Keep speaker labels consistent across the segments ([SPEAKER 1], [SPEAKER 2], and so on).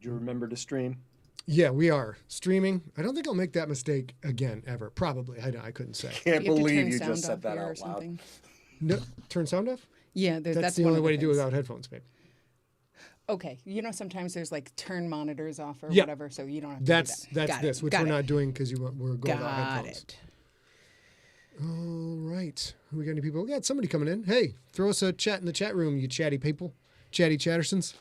[SPEAKER 1] you remember to stream?
[SPEAKER 2] Yeah, we are streaming. I don't think I'll make that mistake again, ever. Probably. I couldn't say.
[SPEAKER 1] Can't
[SPEAKER 3] You have to
[SPEAKER 1] believe
[SPEAKER 3] turn
[SPEAKER 1] you
[SPEAKER 3] sound
[SPEAKER 1] just said
[SPEAKER 3] off
[SPEAKER 1] that
[SPEAKER 3] here or
[SPEAKER 1] out loud.
[SPEAKER 3] something.
[SPEAKER 2] No, turn sound off?
[SPEAKER 3] Yeah,
[SPEAKER 2] That's the
[SPEAKER 3] one
[SPEAKER 2] only
[SPEAKER 3] of
[SPEAKER 2] way to do it
[SPEAKER 3] things.
[SPEAKER 2] without headphones, babe.
[SPEAKER 3] Okay, sometimes there's like turn monitors off or
[SPEAKER 2] Yeah.
[SPEAKER 3] whatever, so you don't have to
[SPEAKER 2] That's
[SPEAKER 3] do that. Got
[SPEAKER 2] this,
[SPEAKER 3] it.
[SPEAKER 2] which
[SPEAKER 3] Got
[SPEAKER 2] we're
[SPEAKER 3] it.
[SPEAKER 2] not doing because we're going without
[SPEAKER 3] Got
[SPEAKER 2] headphones.
[SPEAKER 3] it.
[SPEAKER 2] All right. We got any people? We got somebody coming in. Hey, throw us a chat in the chat room, you chatty people. Chatty chattersons.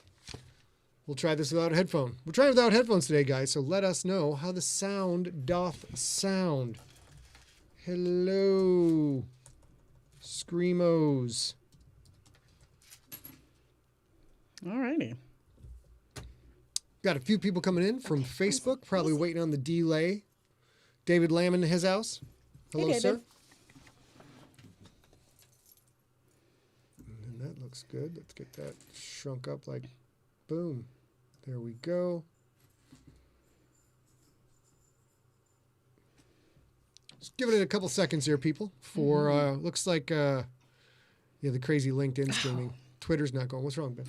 [SPEAKER 2] We'll try this without a headphone. We're trying without headphones today, guys, so let us know how the sound doth sound. Hello, Screamos.
[SPEAKER 3] All righty.
[SPEAKER 2] Got a few people coming in from Facebook, probably waiting on the delay. David Lamb in his house. Hello,
[SPEAKER 3] David.
[SPEAKER 2] sir. And that looks good. Let's get that shrunk up like boom. There we go. Just giving it a couple seconds here, people. For looks like the crazy LinkedIn streaming. Twitter's not going. What's wrong, Ben?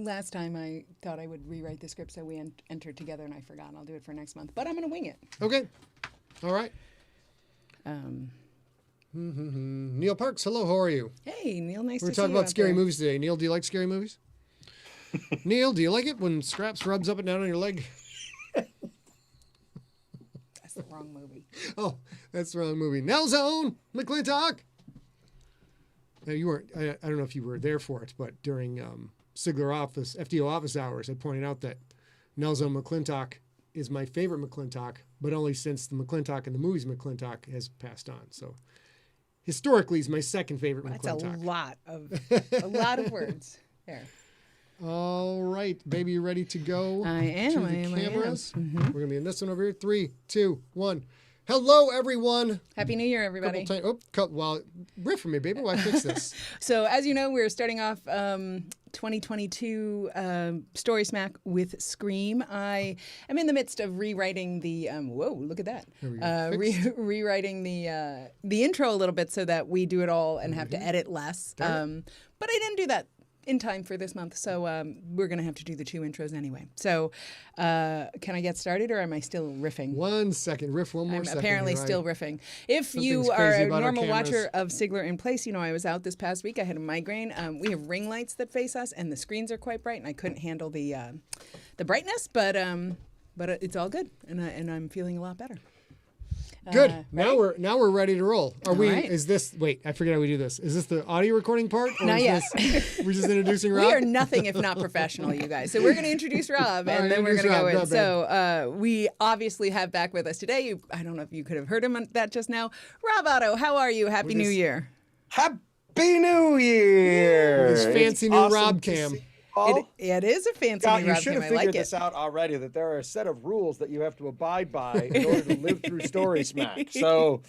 [SPEAKER 3] Last time I thought I would rewrite the script so we entered together and I forgot. I'll do it for next month, but I'm going to wing it.
[SPEAKER 2] Okay. All right. Neil Parks, hello. How are you?
[SPEAKER 3] Hey, Neil, nice
[SPEAKER 2] We're
[SPEAKER 3] to see you.
[SPEAKER 2] talking about
[SPEAKER 3] out
[SPEAKER 2] scary
[SPEAKER 3] there.
[SPEAKER 2] movies today. Neil, do you like scary movies? Neil, do you like it when Scraps rubs up and down on your leg?
[SPEAKER 3] That's the wrong movie.
[SPEAKER 2] Oh, that's the wrong movie. Nell Zone, McClintock. Now, you weren't, I don't know if you were there for it, but during FDO office hours, I pointed out that Nell Zone McClintock is my favorite McClintock, but only since the McClintock in the movies McClintock has passed on. So historically, he's my second favorite
[SPEAKER 3] That's
[SPEAKER 2] McClintock.
[SPEAKER 3] a lot of words there.
[SPEAKER 2] All right, baby, you ready to go?
[SPEAKER 3] I am.
[SPEAKER 2] To the cameras. We're gonna be in this one over here. 3, 2, 1. Hello, everyone.
[SPEAKER 3] Happy New Year, everybody.
[SPEAKER 2] Riff for me, baby. Why fix this?
[SPEAKER 3] So, as you know, we're starting off 2022 StorySmack with Scream. I am in the midst of rewriting the whoa, look at that! Rewriting the intro a little bit so that we do it all and have to edit less. But I didn't do that in time for this month, so we're going to have to do the 2 intros anyway. So can I get started, or am I still riffing?
[SPEAKER 2] 1 second. Riff one more
[SPEAKER 3] I'm
[SPEAKER 2] second.
[SPEAKER 3] apparently
[SPEAKER 2] here.
[SPEAKER 3] still riffing. If
[SPEAKER 2] Something's
[SPEAKER 3] you are
[SPEAKER 2] crazy
[SPEAKER 3] a
[SPEAKER 2] about our
[SPEAKER 3] normal
[SPEAKER 2] cameras.
[SPEAKER 3] watcher of Sigler in Place, I was out this past week. I had a migraine. We have ring lights that face us, and the screens are quite bright, and I couldn't handle the brightness, but it's all good, and I'm feeling a lot better.
[SPEAKER 2] Good. Now we're ready to roll. Are we?
[SPEAKER 3] right.
[SPEAKER 2] Is this? Wait, I forget how we do this. Is this the audio recording part? Or
[SPEAKER 3] Not
[SPEAKER 2] is
[SPEAKER 3] yet.
[SPEAKER 2] this- we're just introducing Rob.
[SPEAKER 3] We are nothing if not professional, you guys. So we're going to introduce Rob,
[SPEAKER 2] All
[SPEAKER 3] and
[SPEAKER 2] right,
[SPEAKER 3] then we're going to
[SPEAKER 2] introduce
[SPEAKER 3] go
[SPEAKER 2] Rob.
[SPEAKER 3] in. So we obviously have back with us today. I don't know if you could have heard him on that just now. Rob Otto, how are you? Happy New Year.
[SPEAKER 1] Happy New Year!
[SPEAKER 2] This fancy
[SPEAKER 1] It's
[SPEAKER 2] new
[SPEAKER 1] awesome
[SPEAKER 2] Rob
[SPEAKER 1] to
[SPEAKER 2] cam.
[SPEAKER 1] see- Oh,
[SPEAKER 3] It is a fancy
[SPEAKER 1] God,
[SPEAKER 3] new
[SPEAKER 1] you
[SPEAKER 3] Rob
[SPEAKER 1] should
[SPEAKER 3] cam.
[SPEAKER 1] have
[SPEAKER 3] I
[SPEAKER 1] figured
[SPEAKER 3] like
[SPEAKER 1] this
[SPEAKER 3] it.
[SPEAKER 1] out already, that there are a set of rules that you have to abide by in order to live through StorySmack. So,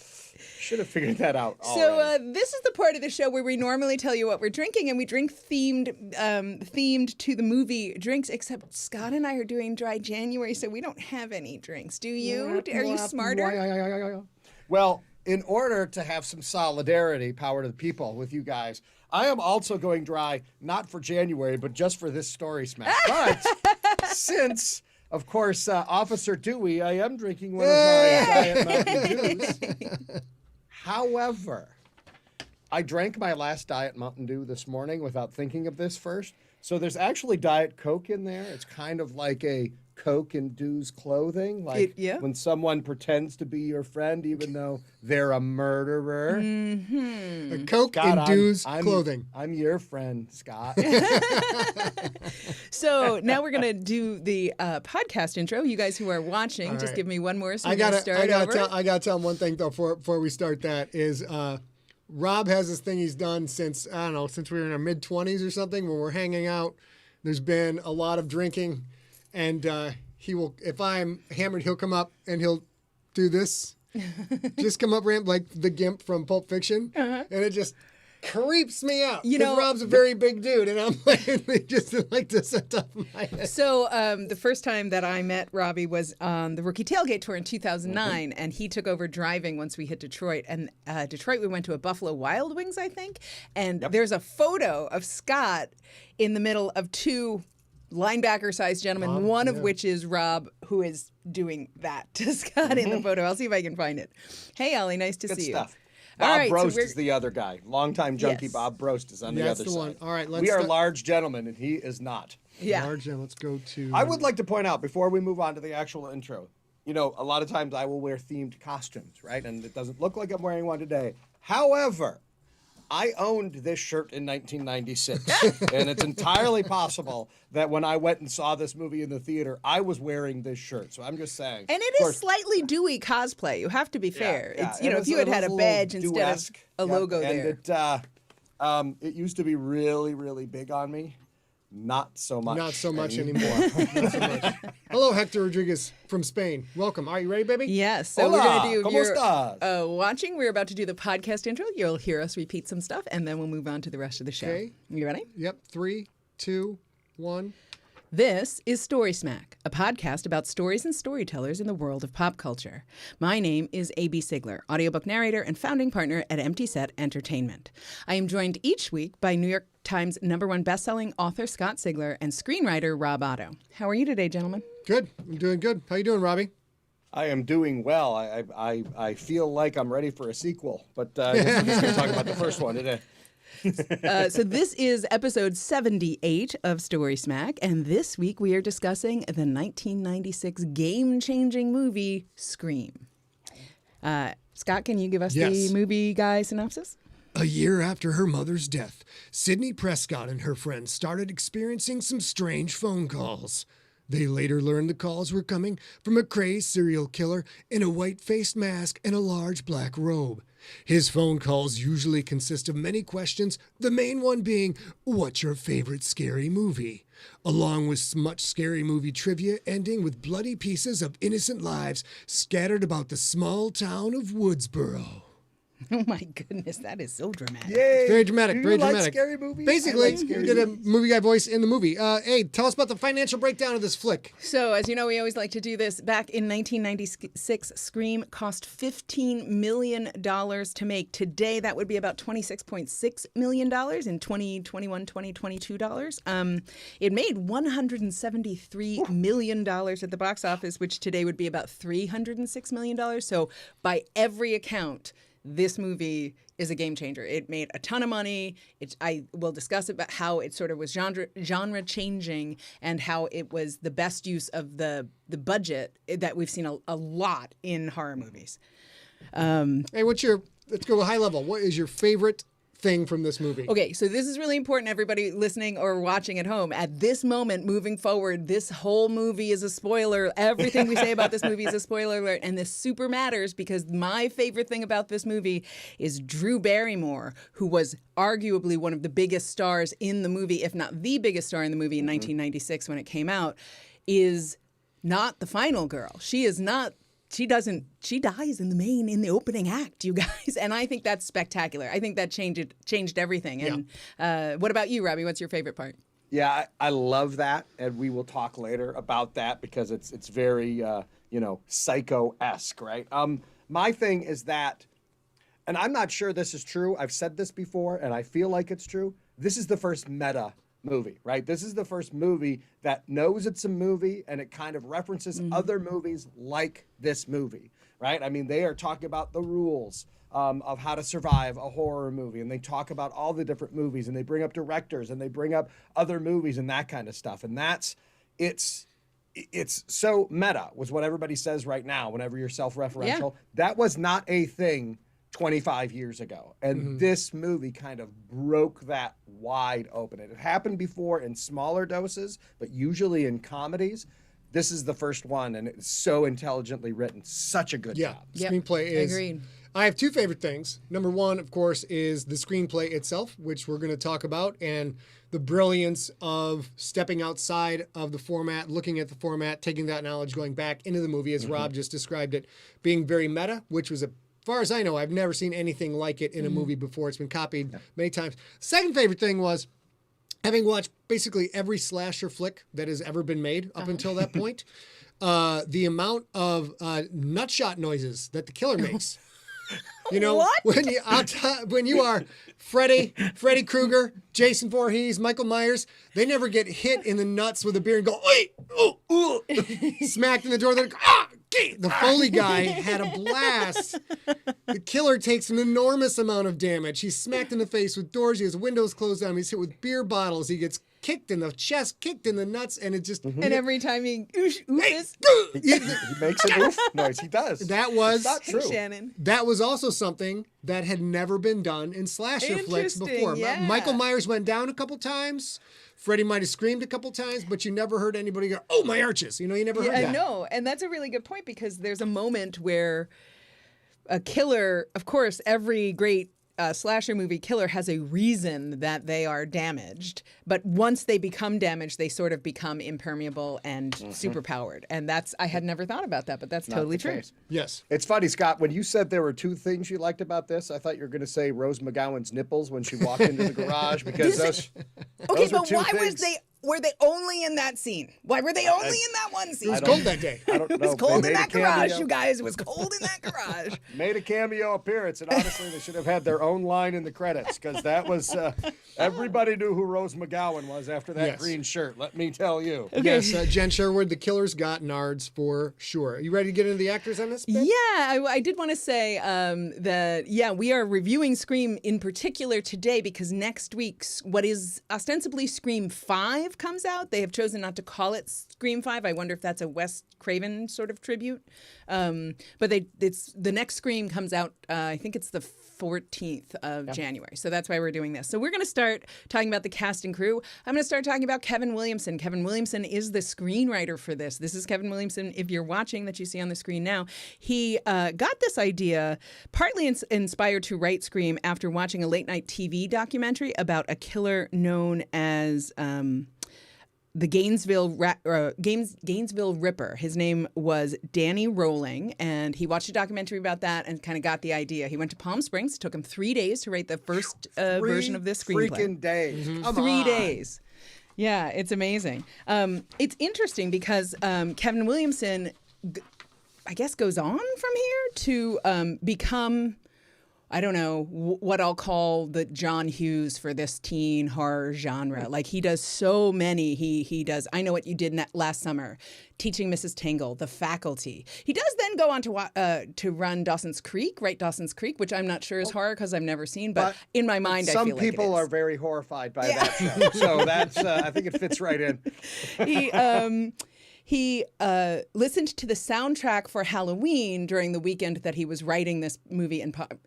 [SPEAKER 1] should have figured that out already.
[SPEAKER 3] So this is the part of the show where we normally tell you what we're drinking, and we drink themed to the movie drinks. Except Scott and I are doing dry January, so we don't have any drinks. Do you? Are you smarter?
[SPEAKER 1] Well, in order to have some solidarity, power to the people with you guys, I am also going dry, not for January, but just for this StorySmack. But since, of course, Officer Dewey, I am drinking one of my Diet Mountain Dews. However, I drank my last Diet Mountain Dew this morning without thinking of this first. So there's actually Diet Coke in there. It's kind of like a Coke in Dew's clothing, like
[SPEAKER 3] yeah.
[SPEAKER 1] when someone pretends to be your friend even though they're a murderer.
[SPEAKER 2] A Coke
[SPEAKER 1] Scott,
[SPEAKER 2] in Dew's clothing.
[SPEAKER 1] I'm your friend, Scott.
[SPEAKER 3] So now we're gonna do the podcast intro. You guys who are watching,
[SPEAKER 2] All
[SPEAKER 3] just
[SPEAKER 2] right.
[SPEAKER 3] give me one more. So
[SPEAKER 2] I
[SPEAKER 3] we're gonna
[SPEAKER 2] gotta
[SPEAKER 3] start over.
[SPEAKER 2] I gotta tell him one thing though before we start. That is, Rob has this thing he's done since since we were in our mid-20s or something. When we're hanging out, there's been a lot of drinking, and he will. If I'm hammered, he'll come up and he'll do this. Just come up ramp like the Gimp from Pulp Fiction, and it just creeps me out.
[SPEAKER 3] You
[SPEAKER 2] 'Cause
[SPEAKER 3] know-
[SPEAKER 2] Rob's a very big dude, and I'm like just like this on top of my head.
[SPEAKER 3] So the first time that I met Robbie was on the Rookie Tailgate Tour in 2009, and he took over driving once we hit Detroit. And Detroit, we went to a Buffalo Wild Wings, I think, and there's a photo of Scott in the middle of 2 linebacker-sized gentlemen, one of which is Rob, who is doing that to Scott in the photo. I'll see if I can find it. Hey, Ollie, nice to see
[SPEAKER 1] stuff.
[SPEAKER 3] you.
[SPEAKER 1] Bob
[SPEAKER 3] All right,
[SPEAKER 1] Brost
[SPEAKER 3] so
[SPEAKER 1] is the other guy. Longtime junkie
[SPEAKER 3] Yes.
[SPEAKER 1] Bob Brost is on the
[SPEAKER 2] That's
[SPEAKER 1] other
[SPEAKER 2] the
[SPEAKER 1] side.
[SPEAKER 2] one. All right, let's
[SPEAKER 1] we are
[SPEAKER 2] start-
[SPEAKER 1] large gentlemen, and he is not.
[SPEAKER 3] Yeah.
[SPEAKER 2] Large, and let's go to.
[SPEAKER 1] I would like to point out, before we move on to the actual intro, you know, a lot of times I will wear themed costumes, right? And it doesn't look like I'm wearing one today. However, I owned this shirt in 1996, and it's entirely possible that when I went and saw this movie in the theater, I was wearing this shirt. So I'm just saying.
[SPEAKER 3] And it is slightly Dewey cosplay. You have to be fair.
[SPEAKER 1] Yeah,
[SPEAKER 3] It's
[SPEAKER 1] it
[SPEAKER 3] if
[SPEAKER 1] was-
[SPEAKER 3] you
[SPEAKER 1] it
[SPEAKER 3] had had
[SPEAKER 1] was
[SPEAKER 3] a
[SPEAKER 1] little
[SPEAKER 3] badge instead of
[SPEAKER 1] Dew-esque.
[SPEAKER 3] a
[SPEAKER 1] Yep,
[SPEAKER 3] logo there.
[SPEAKER 1] And it used to be really, really big on me. Not so much.
[SPEAKER 2] Not so much anymore. Not so much. Hello, Hector Rodriguez from Spain. Welcome. Are you ready, baby?
[SPEAKER 3] Yes. So
[SPEAKER 1] Hola,
[SPEAKER 3] we're going to do, if
[SPEAKER 1] ¿cómo
[SPEAKER 3] you're
[SPEAKER 1] estás?
[SPEAKER 3] watching, we're about to do the podcast intro. You'll hear us repeat some stuff, and then we'll move on to the rest of the show.
[SPEAKER 2] Okay.
[SPEAKER 3] You ready?
[SPEAKER 2] Yep. 3, 2, 1.
[SPEAKER 3] This is StorySmack, a podcast about stories and storytellers in the world of pop culture. My name is A.B. Sigler, audiobook narrator and founding partner at Empty Set Entertainment. I am joined each week by New York Times #1 bestselling author Scott Sigler and screenwriter Rob Otto. How are you today, gentlemen?
[SPEAKER 2] Good. I'm doing good. How you doing, Robbie?
[SPEAKER 1] I am doing well. I feel like I'm ready for a sequel, but I guess we're just going to talk about the first one today.
[SPEAKER 3] So this is episode 78 of StorySmack, and this week we are discussing the 1996 game-changing movie Scream. Scott, can you give us
[SPEAKER 2] Yes.
[SPEAKER 3] the movie guy synopsis?
[SPEAKER 2] A year after her mother's death, Sidney Prescott and her friends started experiencing some strange phone calls. They later learned the calls were coming from a crazed serial killer in a white-faced mask and a large black robe. His phone calls usually consist of many questions, the main one being, "What's your favorite scary movie?" Along with much scary movie trivia ending with bloody pieces of innocent lives scattered about the small town of Woodsboro.
[SPEAKER 3] Oh my goodness, that is so dramatic.
[SPEAKER 1] Yay!
[SPEAKER 2] Very dramatic,
[SPEAKER 1] Do
[SPEAKER 2] very
[SPEAKER 1] you like
[SPEAKER 2] dramatic.
[SPEAKER 1] scary movies?
[SPEAKER 2] Basically,
[SPEAKER 1] I like scary
[SPEAKER 2] we did a
[SPEAKER 1] movies.
[SPEAKER 2] movie guy voice in the movie. Hey, tell us about the financial breakdown of this flick.
[SPEAKER 3] So, as you know, we always like to do this. Back in 1996, Scream cost $15 million to make. Today, that would be about $26.6 million in 2021, 2022 dollars. It made $173 million at the box office, which today would be about $306 million. So, by every account, this movie is a game changer. It made a ton of money. I will discuss about how it sort of was genre changing and how it was the best use of the budget that we've seen a lot in horror movies.
[SPEAKER 2] Hey, let's go high level. What is your favorite thing from this movie?
[SPEAKER 3] Okay, so this is really important, everybody listening or watching at home. At this moment, moving forward, this whole movie is a spoiler. Everything we say about this movie is a spoiler alert, and this super matters because my favorite thing about this movie is Drew Barrymore, who was arguably one of the biggest stars in the movie, if not the biggest star in the movie in 1996 when it came out, is not the final girl. She is not. She dies in the opening act, you guys. And I think that's spectacular. I think that changed everything. And what about you, Robbie? What's your favorite part?
[SPEAKER 1] Yeah, I love that, and we will talk later about that because it's very psycho-esque, right? My thing is that, and I'm not sure this is true. I've said this before, and I feel like it's true. This is the first meta movie, right? This is the first movie that knows it's a movie and it kind of references other movies like this movie, right? I mean, they are talking about the rules of how to survive a horror movie, and they talk about all the different movies, and they bring up directors and they bring up other movies and that kind of stuff. And it's so meta was what everybody says right now whenever you're self-referential.
[SPEAKER 3] Yeah.
[SPEAKER 1] That was not a thing 25 years ago. And this movie kind of broke that wide open. It had happened before in smaller doses, but usually in comedies. This is the first one, and it's so intelligently written. Such a good job.
[SPEAKER 3] Yep,
[SPEAKER 2] Screenplay is.
[SPEAKER 3] agreed.
[SPEAKER 2] I have two favorite things. Number one, of course, is the screenplay itself, which we're going to talk about, and the brilliance of stepping outside of the format, looking at the format, taking that knowledge, going back into the movie, as Rob just described it, being very meta, which was as far as I know, I've never seen anything like it in a movie before. It's been copied many times. Second favorite thing was having watched basically every slasher flick that has ever been made up until that point, the amount of nutshot noises that the killer makes You know,
[SPEAKER 3] What?
[SPEAKER 2] when you are Freddy Krueger, Jason Voorhees, Michael Myers, they never get hit in the nuts with a beer and go, "Oi, oh, smacked in the door." They're like, "Ah!" The Foley guy had a blast. The killer takes an enormous amount of damage. He's smacked in the face with doors. He has windows closed on him. He's hit with beer bottles. He gets kicked in the chest, kicked in the nuts, and it just...
[SPEAKER 3] And every time he oofes.
[SPEAKER 1] He makes an oof noise. He does.
[SPEAKER 2] That was...
[SPEAKER 1] It's not true.
[SPEAKER 3] Shannon.
[SPEAKER 2] That was also something that had never been done in slasher flicks
[SPEAKER 3] Interesting,
[SPEAKER 2] before.
[SPEAKER 3] yeah.
[SPEAKER 2] Michael Myers went down a couple times. Freddie might have screamed a couple times, but you never heard anybody go, "Oh, my arches." You know, you never heard that.
[SPEAKER 3] I know. And that's a really good point because there's a moment where a killer, of course, every great slasher movie killer has a reason that they are damaged. But once they become damaged, they sort of become impermeable and superpowered. And I had never thought about that, but that's totally true.
[SPEAKER 1] Case.
[SPEAKER 2] Yes.
[SPEAKER 1] It's funny, Scott, when you said there were two things you liked about this, I thought you were going to say Rose McGowan's nipples when she walked into the garage because those
[SPEAKER 3] Okay,
[SPEAKER 1] were
[SPEAKER 3] but
[SPEAKER 1] two
[SPEAKER 3] why
[SPEAKER 1] things.
[SPEAKER 3] were they only in that scene? Why were they only in that one scene?
[SPEAKER 2] It was cold that day.
[SPEAKER 1] I don't know.
[SPEAKER 3] It was
[SPEAKER 1] They
[SPEAKER 3] cold
[SPEAKER 1] made
[SPEAKER 3] in
[SPEAKER 1] a
[SPEAKER 3] that garage,
[SPEAKER 1] cameo.
[SPEAKER 3] you guys. It was cold in that garage.
[SPEAKER 1] Made a cameo appearance, and honestly, they should have had their own line in the credits because that was everybody knew who Rose McGowan was after that
[SPEAKER 2] Yes.
[SPEAKER 1] green shirt. Let me tell you.
[SPEAKER 2] Yes, Jen Sherwood, the killer's got nards for sure. Are you ready to get into the actors on this? Ben?
[SPEAKER 3] Yeah, I did want to say that, we are reviewing Scream in particular today because next week, what is ostensibly Scream 5 comes out. They have chosen not to call it Scream 5. I wonder if that's a Wes Craven sort of tribute. But the next Scream comes out, I think it's the 14th of January. So that's why we're doing this. So we're going to start talking about the cast and crew. I'm going to start talking about Kevin Williamson. Kevin Williamson is the screenwriter for this. This is Kevin Williamson, if you're watching, that you see on the screen now. He got this idea partly inspired to write Scream after watching a late-night TV documentary about a killer known as... the Gainesville Ripper. His name was Danny Rolling, and he watched a documentary about that and kind of got the idea. He went to Palm Springs. It took him 3 days to write the first version of this screenplay.
[SPEAKER 1] Freaking days. Come
[SPEAKER 3] 3
[SPEAKER 1] on.
[SPEAKER 3] days. Yeah, it's amazing. It's interesting because Kevin Williamson, I guess, goes on from here to become... I don't know what I'll call the John Hughes for this teen horror genre. Like he does so many. He does I Know What You Did Last Summer, Teaching Mrs. Tingle, The Faculty. He does then go on to run Dawson's Creek, write Dawson's Creek, which I'm not sure is horror because I've never seen, but in my mind I feel like it is.
[SPEAKER 1] Some people are very horrified by that show, so that's I think it fits right in.
[SPEAKER 3] He listened to the soundtrack for Halloween during the weekend that he was writing this movie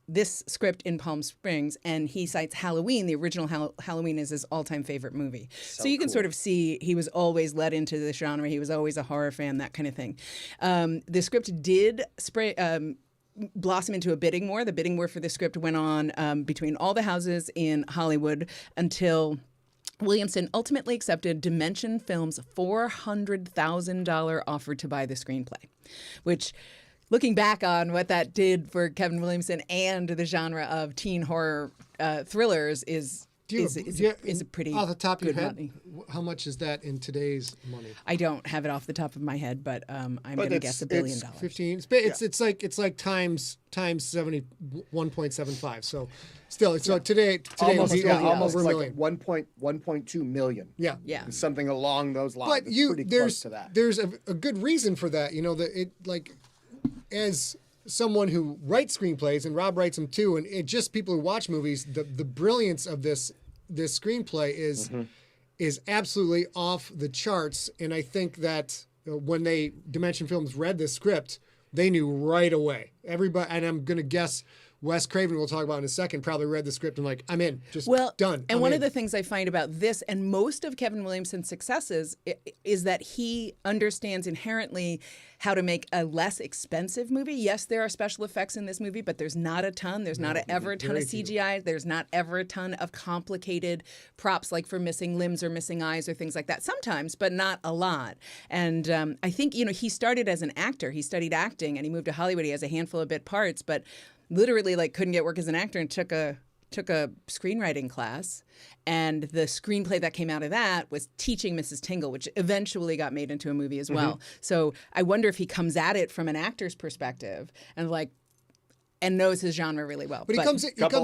[SPEAKER 3] this script in Palm Springs, and he cites Halloween. The original Halloween is his all-time favorite movie. So you can sort of see he was always led into the genre. He was always a horror fan, that kind of thing. The script did blossom into a bidding war. The bidding war for the script went on between all the houses in Hollywood until Williamson ultimately accepted Dimension Films' $400,000 offer to buy the screenplay, which, looking back on what that did for Kevin Williamson and the genre of teen horror thrillers is a pretty
[SPEAKER 2] off the top of your
[SPEAKER 3] good
[SPEAKER 2] head,
[SPEAKER 3] money.
[SPEAKER 2] how much is that in today's money?
[SPEAKER 3] I don't have it off the top of my head, but I'm going to guess $1 billion.
[SPEAKER 2] 15. It's like times 71.75. So still, today
[SPEAKER 1] Almost,
[SPEAKER 2] it'll be
[SPEAKER 1] almost
[SPEAKER 2] over a
[SPEAKER 1] like
[SPEAKER 2] million.
[SPEAKER 1] 1.2 million.
[SPEAKER 2] Yeah.
[SPEAKER 1] Something along those lines.
[SPEAKER 2] But
[SPEAKER 1] It's pretty close to that.
[SPEAKER 2] there's a good reason for that. You know, as someone who writes screenplays, and Rob writes them too, and just people who watch movies, the brilliance of this screenplay is absolutely off the charts. And I think that when Dimension Films read this script, they knew right away. Everybody, and I'm going to guess Wes Craven, we'll talk about in a second, probably read the script and like, I'm in, done.
[SPEAKER 3] And one of the things I find about this and most of Kevin Williamson's successes is that he understands inherently how to make a less expensive movie. Yes, there are special effects in this movie, but there's not a ton. There's not ever a ton of CGI. There's not ever a ton of complicated props like for missing limbs or missing eyes or things like that. Sometimes, but not a lot. And I think, he started as an actor. He studied acting and he moved to Hollywood. He has a handful of bit parts, but literally couldn't get work as an actor and took a screenwriting class. And the screenplay that came out of that was Teaching Mrs. Tingle, which eventually got made into a movie as well. So I wonder if he comes at it from an actor's perspective and and knows his genre really well.
[SPEAKER 2] But he comes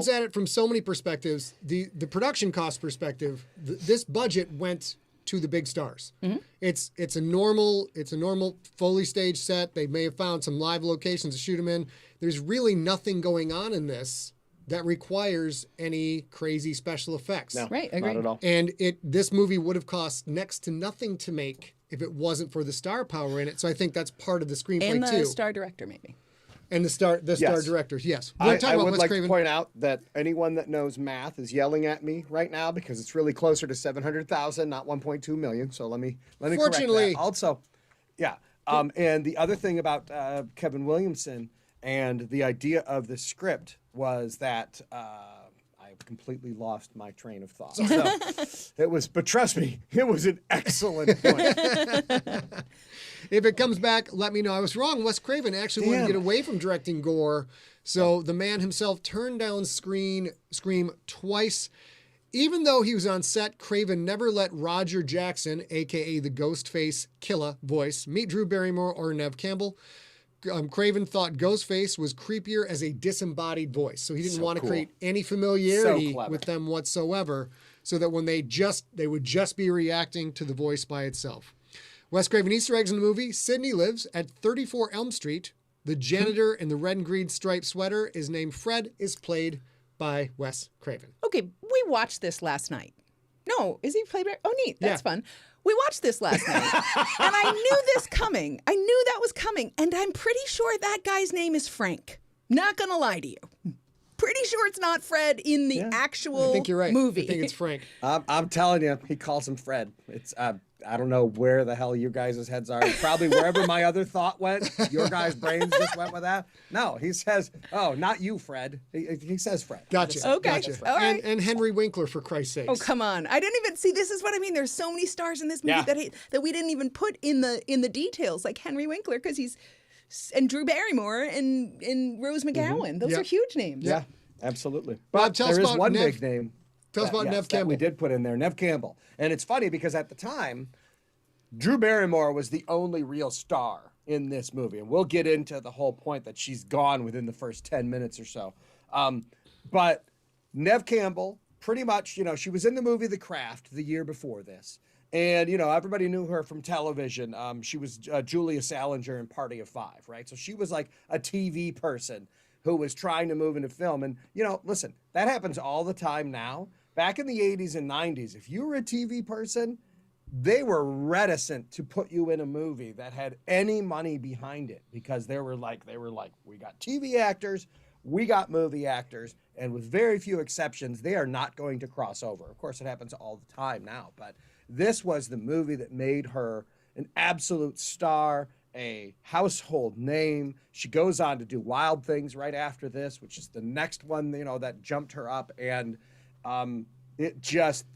[SPEAKER 2] at it from so many perspectives. The production cost perspective, this budget went to the big stars. It's a normal Foley stage set. They may have found some live locations to shoot them in. There's really nothing going on in this that requires any crazy special effects.
[SPEAKER 1] No,
[SPEAKER 3] Right,
[SPEAKER 1] not
[SPEAKER 3] agreed.
[SPEAKER 1] at all.
[SPEAKER 2] And this movie would have cost next to nothing to make if it wasn't for the star power in it. So I think that's part of the screenplay
[SPEAKER 3] and the
[SPEAKER 2] too.
[SPEAKER 3] star director, maybe.
[SPEAKER 2] And the star
[SPEAKER 1] Yes.
[SPEAKER 2] directors, yes.
[SPEAKER 1] I
[SPEAKER 2] Talking about
[SPEAKER 1] would
[SPEAKER 2] Wes
[SPEAKER 1] like
[SPEAKER 2] Craven.
[SPEAKER 1] to point out that anyone that knows math is yelling at me right now because it's really closer to 700,000, not 1.2 million. So let me correct
[SPEAKER 2] Fortunately.
[SPEAKER 1] that. Also, yeah. And the other thing about Kevin Williamson and the idea of the script was that I completely lost my train of thought. So it was, but trust me, it was an excellent point.
[SPEAKER 2] If it comes back, let me know. I was wrong. Wes Craven actually wanted to get away from directing gore. So the man himself turned down Scream twice. Even though he was on set, Craven never let Roger Jackson, a.k.a. the Ghostface killer voice, meet Drew Barrymore or Neve Campbell. Craven thought Ghostface was creepier as a disembodied voice. So he didn't want to
[SPEAKER 1] cool.
[SPEAKER 2] create any familiarity
[SPEAKER 1] So clever.
[SPEAKER 2] with them whatsoever, so that when they would just be reacting to the voice by itself. Wes Craven Easter eggs in the movie. Sydney lives at 34 Elm Street. The janitor in the red and green striped sweater is named Fred, is played by Wes Craven.
[SPEAKER 3] Okay, we watched this last night. No, is he played by? Oh, neat. That's fun. We watched this last night, and I knew this coming. I knew that was coming, and I'm pretty sure that guy's name is Frank. Not gonna lie to you. Pretty sure it's not Fred in the actual
[SPEAKER 2] I think you're right.
[SPEAKER 3] movie.
[SPEAKER 2] I think it's Frank.
[SPEAKER 1] I'm telling you, he calls him Fred. It's I don't know where the hell you guys' heads are. Probably wherever my other thought went, your guys' brains just went with that. No, he says, "Oh, not you, Fred." He says Fred.
[SPEAKER 2] Gotcha.
[SPEAKER 3] Okay.
[SPEAKER 2] Gotcha.
[SPEAKER 3] All right.
[SPEAKER 2] And Henry Winkler, for Christ's sake.
[SPEAKER 3] Oh, come on. I didn't even see, this is what I mean. There's so many stars in this movie
[SPEAKER 1] Yeah.
[SPEAKER 3] that we didn't even put in the details, like Henry Winkler, because and Drew Barrymore and Rose McGowan. Those
[SPEAKER 2] Yep.
[SPEAKER 3] are huge names.
[SPEAKER 1] Yeah, absolutely.
[SPEAKER 2] Rob,
[SPEAKER 1] But
[SPEAKER 2] tell us
[SPEAKER 1] there is
[SPEAKER 2] about
[SPEAKER 1] one
[SPEAKER 2] Neve.
[SPEAKER 1] big name.
[SPEAKER 2] Tell us about Neve
[SPEAKER 1] that
[SPEAKER 2] Campbell.
[SPEAKER 1] we did put in there, Neve Campbell. And it's funny because at the time, Drew Barrymore was the only real star in this movie. And we'll get into the whole point that she's gone within the first 10 minutes or so. But Neve Campbell, pretty much, she was in the movie The Craft the year before this. And, everybody knew her from television. She was Julia Salinger in Party of Five, right? So she was like a TV person who was trying to move into film. And, listen, that happens all the time now. Back in the 80s and 90s, if you were a TV person, they were reticent to put you in a movie that had any money behind it because they were like, we got TV actors, we got movie actors, and with very few exceptions, they are not going to cross over. Of course, it happens all the time now, but this was the movie that made her an absolute star, a household name. She goes on to do Wild Things right after this, which is the next one, that jumped her up, and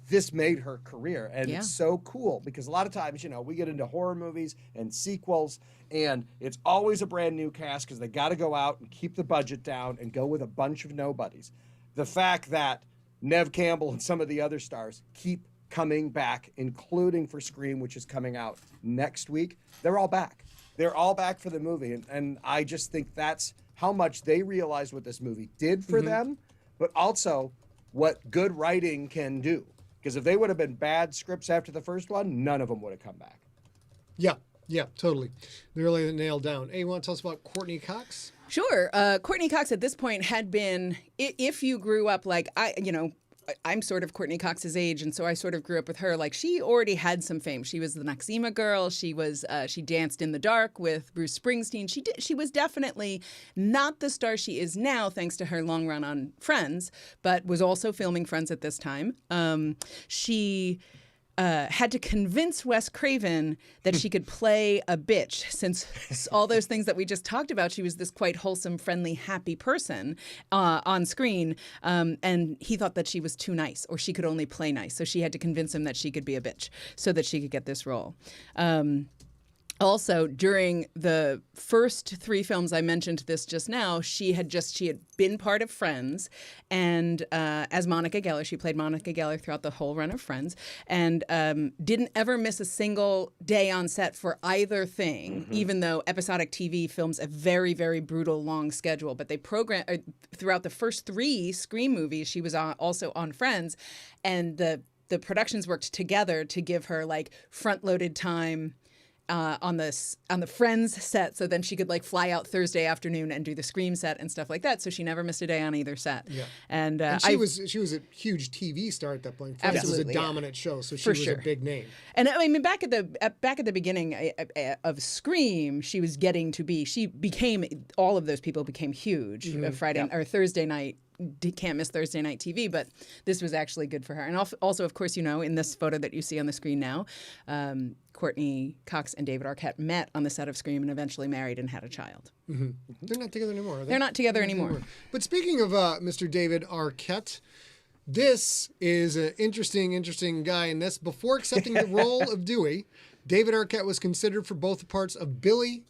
[SPEAKER 1] this made her career. And it's so cool because a lot of times, we get into horror movies and sequels and it's always a brand new cast because they got to go out and keep the budget down and go with a bunch of nobodies. The fact that Neve Campbell and some of the other stars keep coming back, including for Scream, which is coming out next week, they're all back. They're all back for the movie. And I just think that's how much they realized what this movie did for them, but also what good writing can do. Because if they would have been bad scripts after the first one, none of them would have come back.
[SPEAKER 2] Yeah, totally. They really nailed down. Hey, you want to tell us about Courtney Cox?
[SPEAKER 3] Sure. Courtney Cox at this point had been, if you grew up like I'm sort of Courtney Cox's age, and so I sort of grew up with her. Like, she already had some fame. She was the Noxema girl. She danced in the dark with Bruce Springsteen. She was definitely not the star she is now, thanks to her long run on Friends, but was also filming Friends at this time. She had to convince Wes Craven that she could play a bitch, since all those things that we just talked about, she was this quite wholesome, friendly, happy person on screen, and he thought that she was too nice, or she could only play nice. So she had to convince him that she could be a bitch so that she could get this role. Also, during the first 3 films I mentioned this just now, she had been part of Friends, and as Monica Geller, she played Monica Geller throughout the whole run of Friends, and didn't ever miss a single day on set for either thing, even though episodic TV films a very, very brutal long schedule. But they throughout the first 3 Scream movies, she was also on Friends, and the productions worked together to give her like front-loaded time on the Friends set, so then she could like fly out Thursday afternoon and do the Scream set and stuff like that. So she never missed a day on either set.
[SPEAKER 2] Yeah,
[SPEAKER 3] and
[SPEAKER 2] she was a huge TV star at that point. Friends was a dominant show, so she was a big name.
[SPEAKER 3] And I mean, back at the beginning of Scream, she became all of those people became huge. Friday or Thursday night. Can't miss Thursday night TV, but this was actually good for her. And also, of course, in this photo that you see on the screen now, Courtney Cox and David Arquette met on the set of Scream and eventually married and had a child.
[SPEAKER 2] They're not together anymore, are they?
[SPEAKER 3] They're not together anymore.
[SPEAKER 2] But speaking of Mr. David Arquette, this is an interesting guy in this. Before accepting the role of Dewey, David Arquette was considered for both the parts of Billy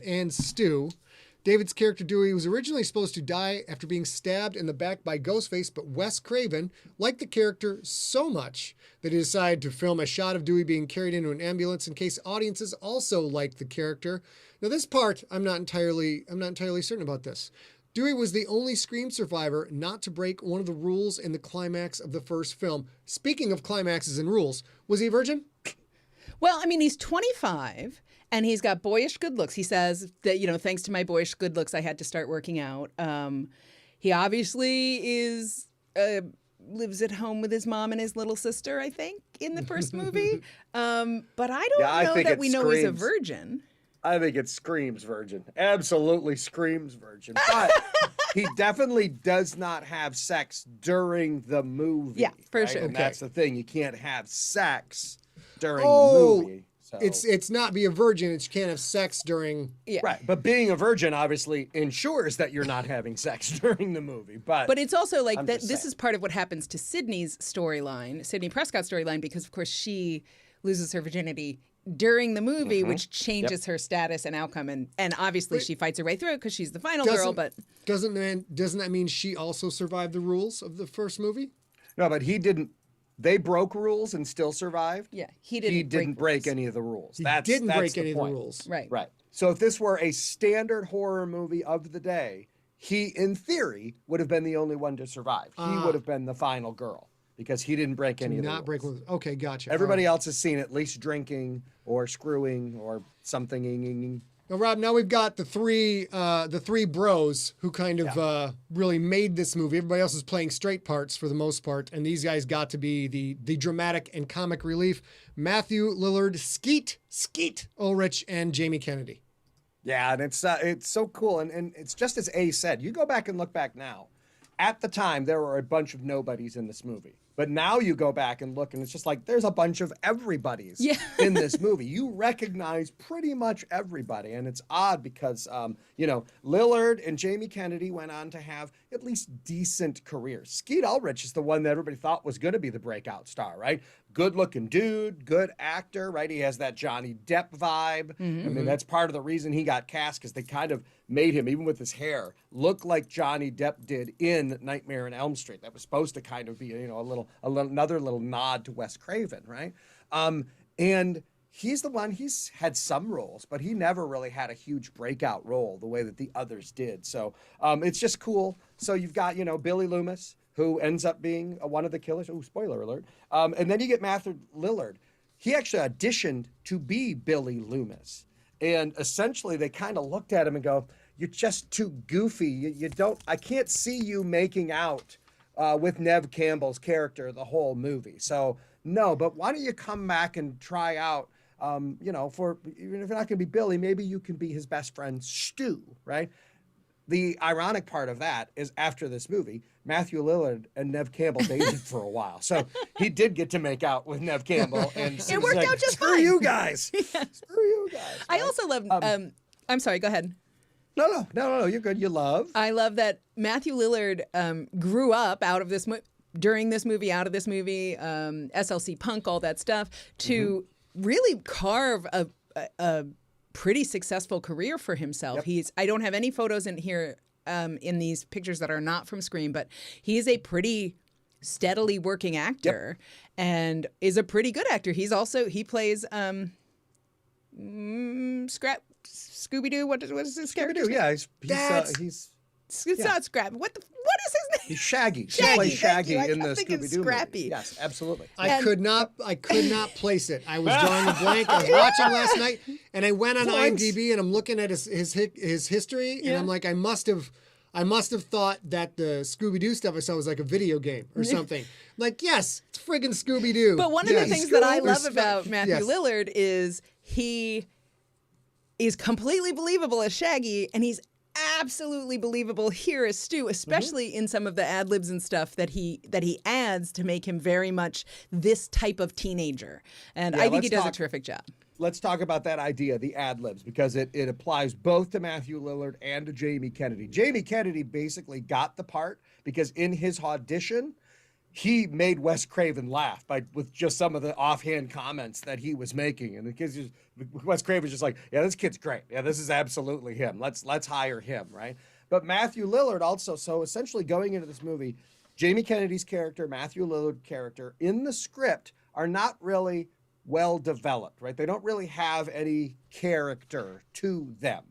[SPEAKER 2] and Stu. David's character Dewey was originally supposed to die after being stabbed in the back by Ghostface, but Wes Craven liked the character so much that he decided to film a shot of Dewey being carried into an ambulance in case audiences also liked the character. Now this part, I'm not entirely certain about this. Dewey was the only Scream survivor not to break one of the rules in the climax of the first film. Speaking of climaxes and rules, was he a virgin?
[SPEAKER 3] Well, I mean, he's 25. And he's got boyish good looks. He says that, thanks to my boyish good looks, I had to start working out. He obviously lives at home with his mom and his little sister, I think, in the first movie. But I don't know that we know he's a virgin.
[SPEAKER 1] I think it screams virgin. Absolutely screams virgin. But he definitely does not have sex during the movie.
[SPEAKER 3] Yeah, for sure.
[SPEAKER 1] And that's the thing. You can't have sex during the movie. So.
[SPEAKER 2] It's not be a virgin. It's you can't have sex during.
[SPEAKER 3] Yeah.
[SPEAKER 1] Right, but being a virgin obviously ensures that you're not having sex during the movie. But
[SPEAKER 3] it's also like that. This is part of what happens to Sydney's storyline, Sydney Prescott's storyline, because of course she loses her virginity during the movie, which changes her status and outcome, and obviously she fights her way through it because she's the final girl. But
[SPEAKER 2] doesn't that mean she also survived the rules of the first movie?
[SPEAKER 1] No, but he didn't. They broke rules and still survived.
[SPEAKER 3] Yeah, he didn't
[SPEAKER 1] break any of the rules.
[SPEAKER 2] He didn't break any of the
[SPEAKER 1] point.
[SPEAKER 2] rules.
[SPEAKER 3] Right.
[SPEAKER 1] Right. So if this were a standard horror movie of the day, he, in theory, would have been the only one to survive. He would have been the final girl because he didn't break any of the rules.
[SPEAKER 2] Okay, gotcha.
[SPEAKER 1] Everybody else has seen at least drinking or screwing or something.
[SPEAKER 2] Now, Rob, now we've got the three bros who kind of really made this movie. Everybody else is playing straight parts for the most part, and these guys got to be the dramatic and comic relief. Matthew Lillard, Skeet Ulrich, and Jamie Kennedy.
[SPEAKER 1] Yeah, and it's so cool, and it's just as A said. You go back and look back now. At the time, there were a bunch of nobodies in this movie. But now you go back and look, and it's just like there's a bunch of everybody's in this movie. You recognize pretty much everybody, and it's odd because, Lillard and Jamie Kennedy went on to have at least decent careers. Skeet Ulrich is the one that everybody thought was going to be the breakout star, right? Good-looking dude, good actor, right? He has that Johnny Depp vibe. I mean, that's part of the reason he got cast because they kind of made him, even with his hair, look like Johnny Depp did in Nightmare on Elm Street. That was supposed to kind of be, another little nod to Wes Craven, right? And he's the one, he's had some roles, but he never really had a huge breakout role the way that the others did. So it's just cool. So you've got, Billy Loomis, who ends up being one of the killers. Oh, spoiler alert. And then you get Matthew Lillard. He actually auditioned to be Billy Loomis. And essentially they kind of looked at him and go, you're just too goofy. I can't see you making out with Neve Campbell's character the whole movie. So no, but why don't you come back and try out, even if you're not going to be Billy, maybe you can be his best friend, Stu, right? The ironic part of that is after this movie, Matthew Lillard and Neve Campbell dated for a while. So he did get to make out with Neve Campbell. And
[SPEAKER 3] it worked out just
[SPEAKER 1] fine. Screw you guys.
[SPEAKER 3] Yeah.
[SPEAKER 1] Screw you guys.
[SPEAKER 3] I also love, I'm sorry, go ahead.
[SPEAKER 1] No, you're good. You love.
[SPEAKER 3] I love that Matthew Lillard grew up out of this during this movie, out of this movie, SLC Punk, all that stuff, to really carve a pretty successful career for himself. I don't have any photos in here in these pictures that are not from Scream, but he is a pretty steadily working actor and is a pretty good actor. He plays Scooby-Doo. What is his character?
[SPEAKER 1] Scooby-Oo, yeah.
[SPEAKER 3] It's not Scrap. What is his name?
[SPEAKER 1] He's Shaggy.
[SPEAKER 3] Shaggy.
[SPEAKER 1] He plays Shaggy
[SPEAKER 3] Thank you.
[SPEAKER 1] in the
[SPEAKER 3] I kept thinking
[SPEAKER 1] Scooby-Doo
[SPEAKER 3] Scrappy.
[SPEAKER 1] movie. Yes, absolutely.
[SPEAKER 2] I could not place it. I was drawing a blank. I was watching last night, and I went on IMDb, and I'm looking at his history, and I'm like, I must have thought that the Scooby-Doo stuff I saw was like a video game or something. Like, yes, it's friggin' Scooby-Doo.
[SPEAKER 3] But one of the things that I love about Matthew Lillard is he is completely believable as Shaggy, and he's absolutely believable here as Stu, especially in some of the ad libs and stuff that he adds to make him very much this type of teenager. And I think he does a terrific job.
[SPEAKER 1] Let's talk about that idea, the ad libs, because it applies both to Matthew Lillard and to Jamie Kennedy. Jamie Kennedy basically got the part because in his audition, he made Wes Craven laugh with just some of the offhand comments that he was making. And the kids Wes Craven's just like, yeah, this kid's great. Yeah, this is absolutely him. Let's hire him, right? But Matthew Lillard also, so essentially going into this movie, Jamie Kennedy's character, Matthew Lillard's character in the script are not really well developed, right? They don't really have any character to them.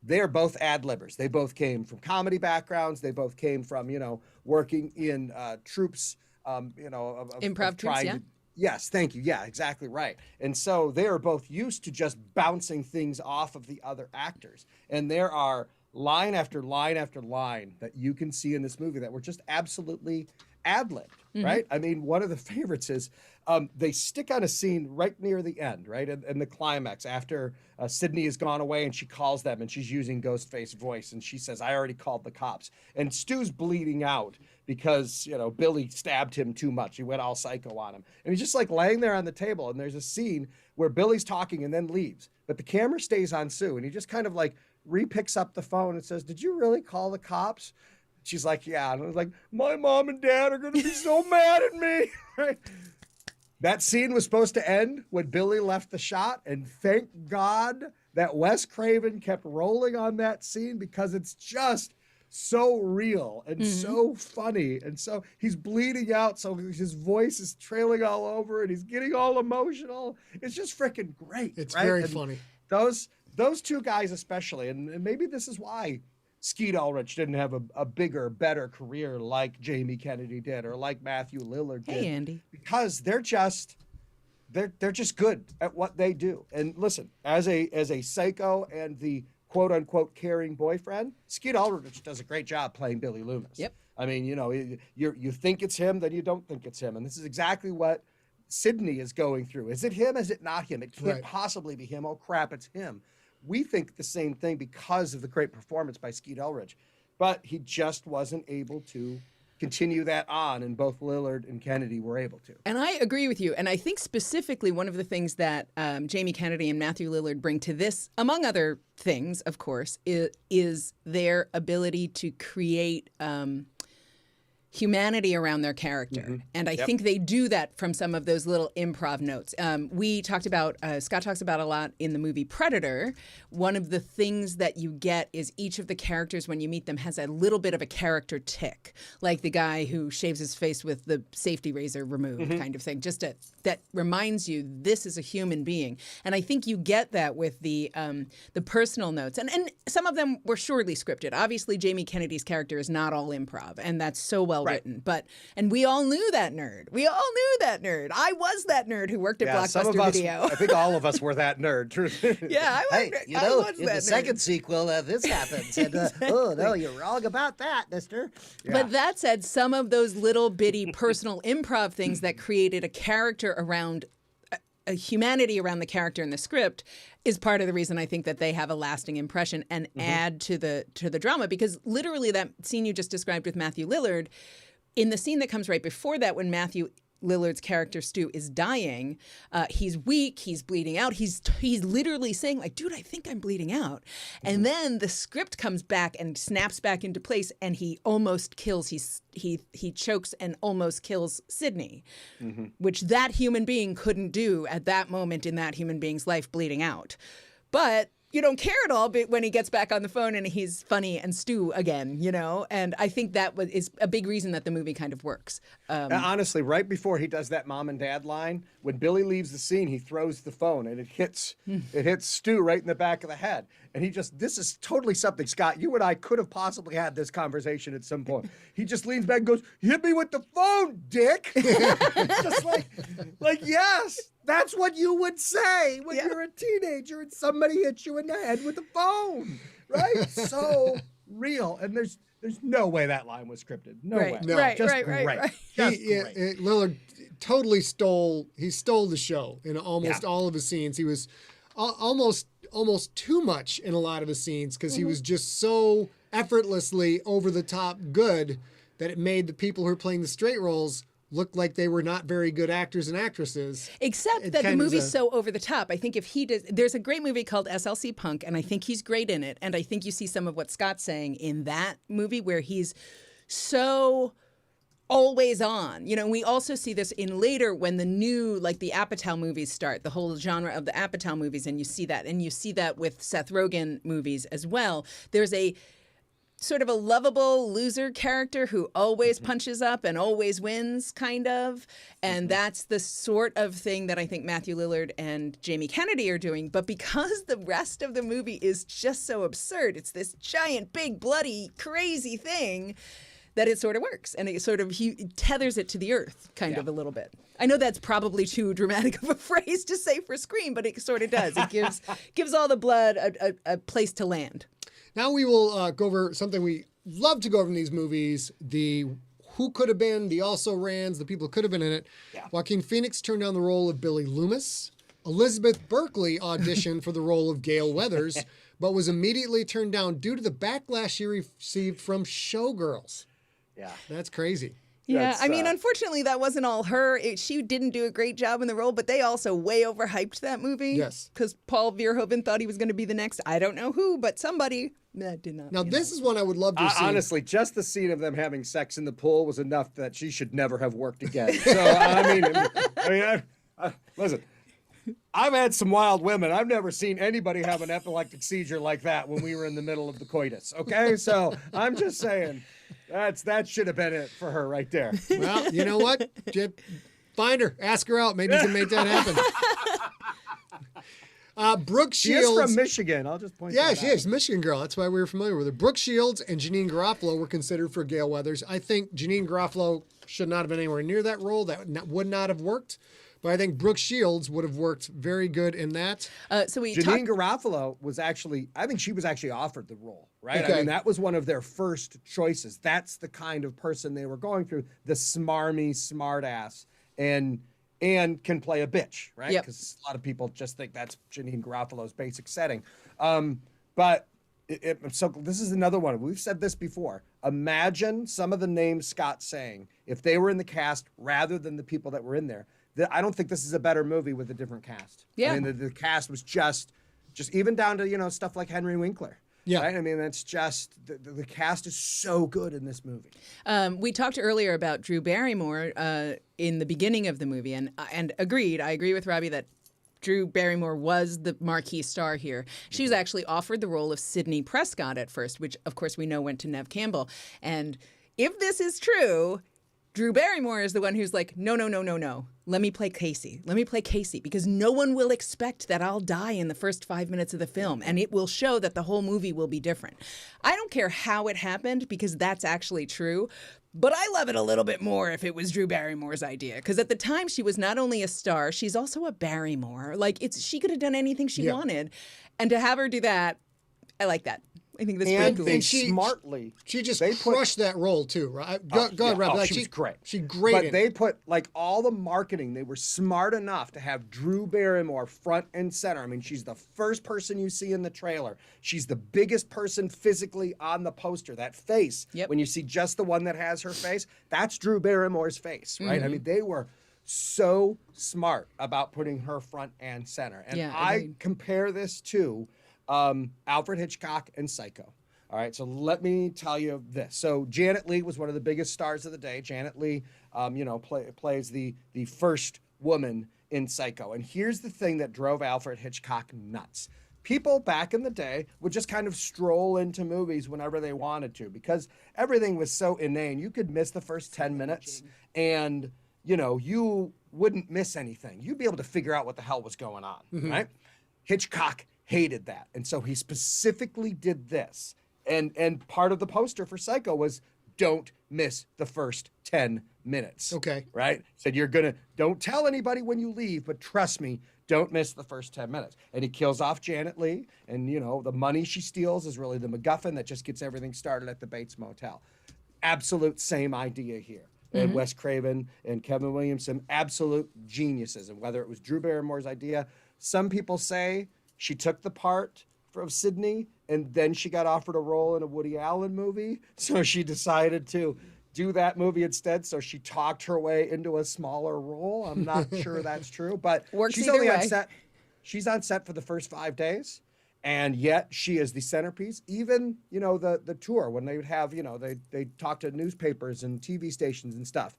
[SPEAKER 1] They're both ad-libbers. They both came from comedy backgrounds. They both came from, working in troops,
[SPEAKER 3] improv troops, yeah.
[SPEAKER 1] Yes, thank you. Yeah, exactly right. And so they are both used to just bouncing things off of the other actors. And there are line after line after line that you can see in this movie that were just absolutely ad-libbed, right? I mean, one of the favorites is they stick on a scene right near the end, right? And the climax after Sydney has gone away and she calls them and she's using Ghostface voice and she says, I already called the cops. And Stu's bleeding out because, Billy stabbed him too much. He went all psycho on him. And he's just like laying there on the table. And there's a scene where Billy's talking and then leaves. But the camera stays on Sue and he just kind of like re-picks up the phone and says, did you really call the cops? She's like, yeah. And I was like, my mom and dad are going to be so mad at me. Right? That scene was supposed to end when Billy left the shot. And thank God that Wes Craven kept rolling on that scene because it's just so real and so funny. And so he's bleeding out. So his voice is trailing all over and he's getting all emotional. It's just freaking great.
[SPEAKER 2] It's
[SPEAKER 1] right?
[SPEAKER 2] very
[SPEAKER 1] and
[SPEAKER 2] funny.
[SPEAKER 1] Those two guys especially, and maybe this is why Skeet Ulrich didn't have a bigger, better career like Jamie Kennedy did or like Matthew Lillard did.
[SPEAKER 3] Hey, Andy.
[SPEAKER 1] Because they're just good at what they do. And listen, as a psycho and the quote unquote caring boyfriend, Skeet Ulrich does a great job playing Billy Loomis.
[SPEAKER 3] Yep.
[SPEAKER 1] I mean, you think it's him, then you don't think it's him. And this is exactly what Sydney is going through. Is it him? Is it not him? It can't possibly be him. Oh crap, it's him. We think the same thing because of the great performance by Skeet Ulrich, but he just wasn't able to continue that on, and both Lillard and Kennedy were able to.
[SPEAKER 3] And I agree with you. And I think specifically one of the things that Jamie Kennedy and Matthew Lillard bring to this, among other things, of course, is their ability to create humanity around their character. And I think they do that from some of those little improv notes. We talked about, Scott talks about a lot in the movie Predator. One of the things that you get is each of the characters, when you meet them, has a little bit of a character tick, like the guy who shaves his face with the safety razor removed kind of thing, just that reminds you this is a human being. And I think you get that with the personal notes. And some of them were surely scripted. Obviously, Jamie Kennedy's character is not all improv, and that's so well written. And we all knew that nerd. I was that nerd who worked at Blockbuster Video.
[SPEAKER 1] I think all of us were that nerd.
[SPEAKER 3] Yeah, I was
[SPEAKER 4] in
[SPEAKER 3] that
[SPEAKER 4] the
[SPEAKER 3] nerd.
[SPEAKER 4] second sequel, this happens. And, oh, no, you're wrong about that, mister.
[SPEAKER 1] Yeah.
[SPEAKER 3] But that said, some of those little bitty personal improv things that created a character around a humanity around the character in the script is part of the reason I think that they have a lasting impression and add to the drama. Because literally that scene you just described with Matthew Lillard, in the scene that comes right before that, when Matthew Lillard's character Stu is dying, he's weak, he's bleeding out, he's literally saying like, dude, I think I'm bleeding out. And then the script comes back and snaps back into place and he almost kills, he chokes and almost kills Sydney, which that human being couldn't do at that moment in that human being's life bleeding out. but you don't care at all when he gets back on the phone and he's funny and Stu again, you know? And I think that is a big reason that the movie kind of works.
[SPEAKER 1] Honestly, right before he does that mom and dad line, when Billy leaves the scene, he throws the phone and it hits Stu right in the back of the head. And this is totally something, Scott, you and I could have possibly had this conversation at some point. He just leans back and goes, hit me with the phone, dick. Just like, yes. That's what you would say when you're a teenager and somebody hits you in the head with a phone, right? So real. And there's no way that line was scripted. No way.
[SPEAKER 2] No.
[SPEAKER 3] Right,
[SPEAKER 1] Just
[SPEAKER 3] right,
[SPEAKER 1] great.
[SPEAKER 3] right.
[SPEAKER 1] Just great.
[SPEAKER 2] Lillard totally stole the show in almost all of his scenes. He was almost too much in a lot of his scenes because he was just so effortlessly over the top good that it made the people who are playing the straight roles look like they were not very good actors and actresses.
[SPEAKER 3] Except that the movie's so over the top. I think if he does, there's a great movie called SLC Punk, and I think he's great in it. And I think you see some of what Scott's saying in that movie where he's so always on. You know, we also see this in later when the new, like the Apatow movies start, the whole genre of the Apatow movies, and you see that. And you see that with Seth Rogen movies as well. There's a sort of a lovable loser character who always punches up and always wins, kind of. And that's the sort of thing that I think Matthew Lillard and Jamie Kennedy are doing. But because the rest of the movie is just so absurd, it's this giant, big, bloody, crazy thing, that it sort of works. And it sort of he tethers it to the earth, kind of a little bit. I know that's probably too dramatic of a phrase to say for Scream, but it sort of does. It gives all the blood a place to land.
[SPEAKER 2] Now we will go over something we love to go over in these movies, the who could have been, the also-rans, the people who could have been in it. Yeah. Joaquin Phoenix turned down the role of Billy Loomis. Elizabeth Berkley auditioned for the role of Gale Weathers, but was immediately turned down due to the backlash she received from Showgirls.
[SPEAKER 1] Yeah.
[SPEAKER 2] That's crazy.
[SPEAKER 3] Yeah, I mean, unfortunately, that wasn't all her. She didn't do a great job in the role, but they also way overhyped that movie.
[SPEAKER 2] Yes.
[SPEAKER 3] Because Paul Verhoeven thought he was going to be the next, I don't know who, but somebody. That did not.
[SPEAKER 2] Now, this is one I would love to see.
[SPEAKER 1] Honestly, just the scene of them having sex in the pool was enough that she should never have worked again. So, I mean, listen, I've had some wild women. I've never seen anybody have an epileptic seizure like that when we were in the middle of the coitus, okay? So I'm just saying that should have been it for her right there.
[SPEAKER 2] Well, you know what? Find her. Ask her out. Maybe you can make that happen. Brooke Shields.
[SPEAKER 1] She is from Michigan. I'll just point that out.
[SPEAKER 2] Yeah, she is. Michigan girl. That's why we were familiar with her. Brooke Shields and Janine Garofalo were considered for Gale Weathers. I think Janine Garofalo should not have been anywhere near that role. That would not have worked. But I think Brooke Shields would have worked very good in that.
[SPEAKER 1] Janine Garofalo was actually, I think she was actually offered the role, right?
[SPEAKER 2] Okay.
[SPEAKER 1] I mean, that was one of their first choices. That's the kind of person they were going through, the smarmy, smartass, and can play a bitch, right? Because a lot of people just think that's Janine Garofalo's basic setting. But so this is another one. We've said this before. Imagine some of the names Scott's saying if they were in the cast rather than the people that were in there. I don't think this is a better movie with a different cast.
[SPEAKER 3] Yeah.
[SPEAKER 1] I mean, the cast was just even down to, stuff like Henry Winkler.
[SPEAKER 2] Yeah.
[SPEAKER 1] Right? I mean, that's just, the cast is so good in this movie.
[SPEAKER 3] We talked earlier about Drew Barrymore in the beginning of the movie, and agreed. I agree with Robbie that Drew Barrymore was the marquee star here. She was actually offered the role of Sidney Prescott at first, which, of course, we know went to Neve Campbell. And if this is true, Drew Barrymore is the one who's like, no. Let me play Casey. Let me play Casey because no one will expect that I'll die in the first 5 minutes of the film, and it will show that the whole movie will be different. I don't care how it happened because that's actually true, but I love it a little bit more if it was Drew Barrymore's idea because at the time she was not only a star, she's also a Barrymore. Like she could have done anything she wanted, and to have her do that, I like that. I think that's pretty cool.
[SPEAKER 1] And smartly.
[SPEAKER 2] She just crushed that role too, right? Go ahead, Rob.
[SPEAKER 1] She was great.
[SPEAKER 2] She great.
[SPEAKER 1] But they put all the marketing. They were smart enough to have Drew Barrymore front and center. I mean, she's the first person you see in the trailer. She's the biggest person physically on the poster. That face, when you see just the one that has her face, that's Drew Barrymore's face, right? Mm-hmm. I mean, they were so smart about putting her front and center. And I compare this to Alfred Hitchcock and Psycho. All right, so let me tell you this. So Janet Leigh was one of the biggest stars of the day. Janet Leigh, plays the first woman in Psycho. And here's the thing that drove Alfred Hitchcock nuts. people back in the day would just kind of stroll into movies whenever they wanted to because everything was so inane. You could miss the first 10 minutes and, you wouldn't miss anything. You'd be able to figure out what the hell was going on, right? Hitchcock hated that. And so he specifically did this. And part of the poster for Psycho was don't miss the first 10 minutes.
[SPEAKER 2] Okay.
[SPEAKER 1] Right? Said don't tell anybody when you leave, but trust me, don't miss the first 10 minutes. And he kills off Janet Leigh. And, the money she steals is really the MacGuffin that just gets everything started at the Bates Motel. Absolute same idea here. And Wes Craven and Kevin Williamson, absolute geniuses. And whether it was Drew Barrymore's idea, some people say she took the part from Sydney and then she got offered a role in a Woody Allen movie. So she decided to do that movie instead. So she talked her way into a smaller role. I'm not sure that's true, but
[SPEAKER 3] Works
[SPEAKER 1] she's
[SPEAKER 3] either
[SPEAKER 1] only on
[SPEAKER 3] way.
[SPEAKER 1] set. She's on set for the first 5 days. And yet she is the centerpiece. Even, the tour, when they would have, they talk to newspapers and TV stations and stuff.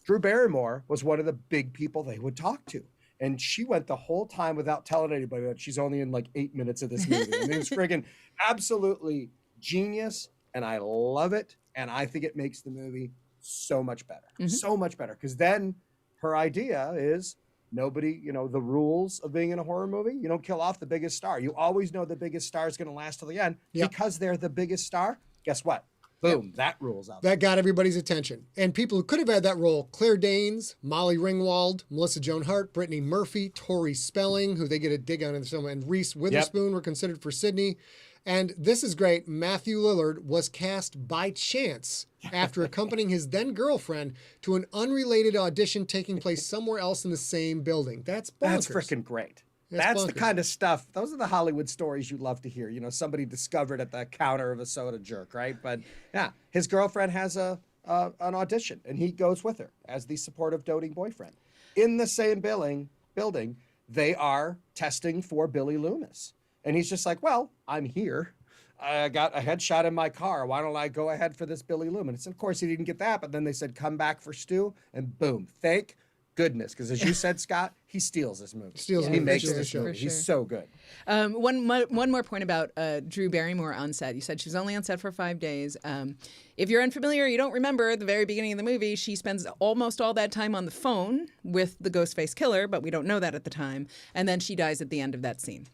[SPEAKER 1] Drew Barrymore was one of the big people they would talk to. And she went the whole time without telling anybody that she's only in like 8 minutes of this movie. And it was friggin' absolutely genius. And I love it. And I think it makes the movie so much better. So much better. Because then her idea is nobody, the rules of being in a horror movie, you don't kill off the biggest star. You always know the biggest star is going to last till the end because they're the biggest star. Guess what? Boom, that rules out.
[SPEAKER 2] That got everybody's attention. And people who could have had that role, Claire Danes, Molly Ringwald, Melissa Joan Hart, Brittany Murphy, Tori Spelling, who they get a dig on in some, and Reese Witherspoon were considered for Sydney. And this is great. Matthew Lillard was cast by chance after accompanying his then girlfriend to an unrelated audition taking place somewhere else in the same building. That's bonkers.
[SPEAKER 1] That's freaking great. That's the kind of stuff. Those are the Hollywood stories you love to hear. Somebody discovered at the counter of a soda jerk, right? But yeah, his girlfriend has an audition, and he goes with her as the supportive, doting boyfriend. In the same building, they are testing for Billy Loomis. And he's just like, well, I'm here. I got a headshot in my car. Why don't I go ahead for this Billy Loomis? And of course, he didn't get that. But then they said, come back for Stu. And boom, thank goodness. Because as you said, Scott, he steals this movie.
[SPEAKER 2] He
[SPEAKER 1] makes
[SPEAKER 2] this
[SPEAKER 1] this
[SPEAKER 2] show.
[SPEAKER 1] movie. He's so good.
[SPEAKER 3] One more point about Drew Barrymore on set. You said she's only on set for 5 days. If you're unfamiliar, you don't remember at the very beginning of the movie, she spends almost all that time on the phone with the Ghostface killer, but we don't know that at the time. And then she dies at the end of that scene.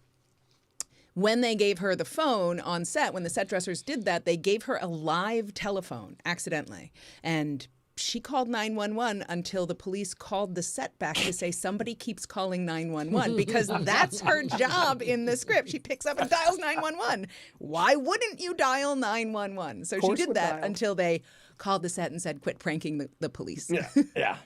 [SPEAKER 3] When they gave her the phone on set, when the set dressers did that, they gave her a live telephone accidentally. And she called 911 until the police called the set back to say somebody keeps calling 911 because that's her job in the script. She picks up and dials 911. Why wouldn't you dial 911? So she did that until they called the set and said, quit pranking the police.
[SPEAKER 1] Yeah.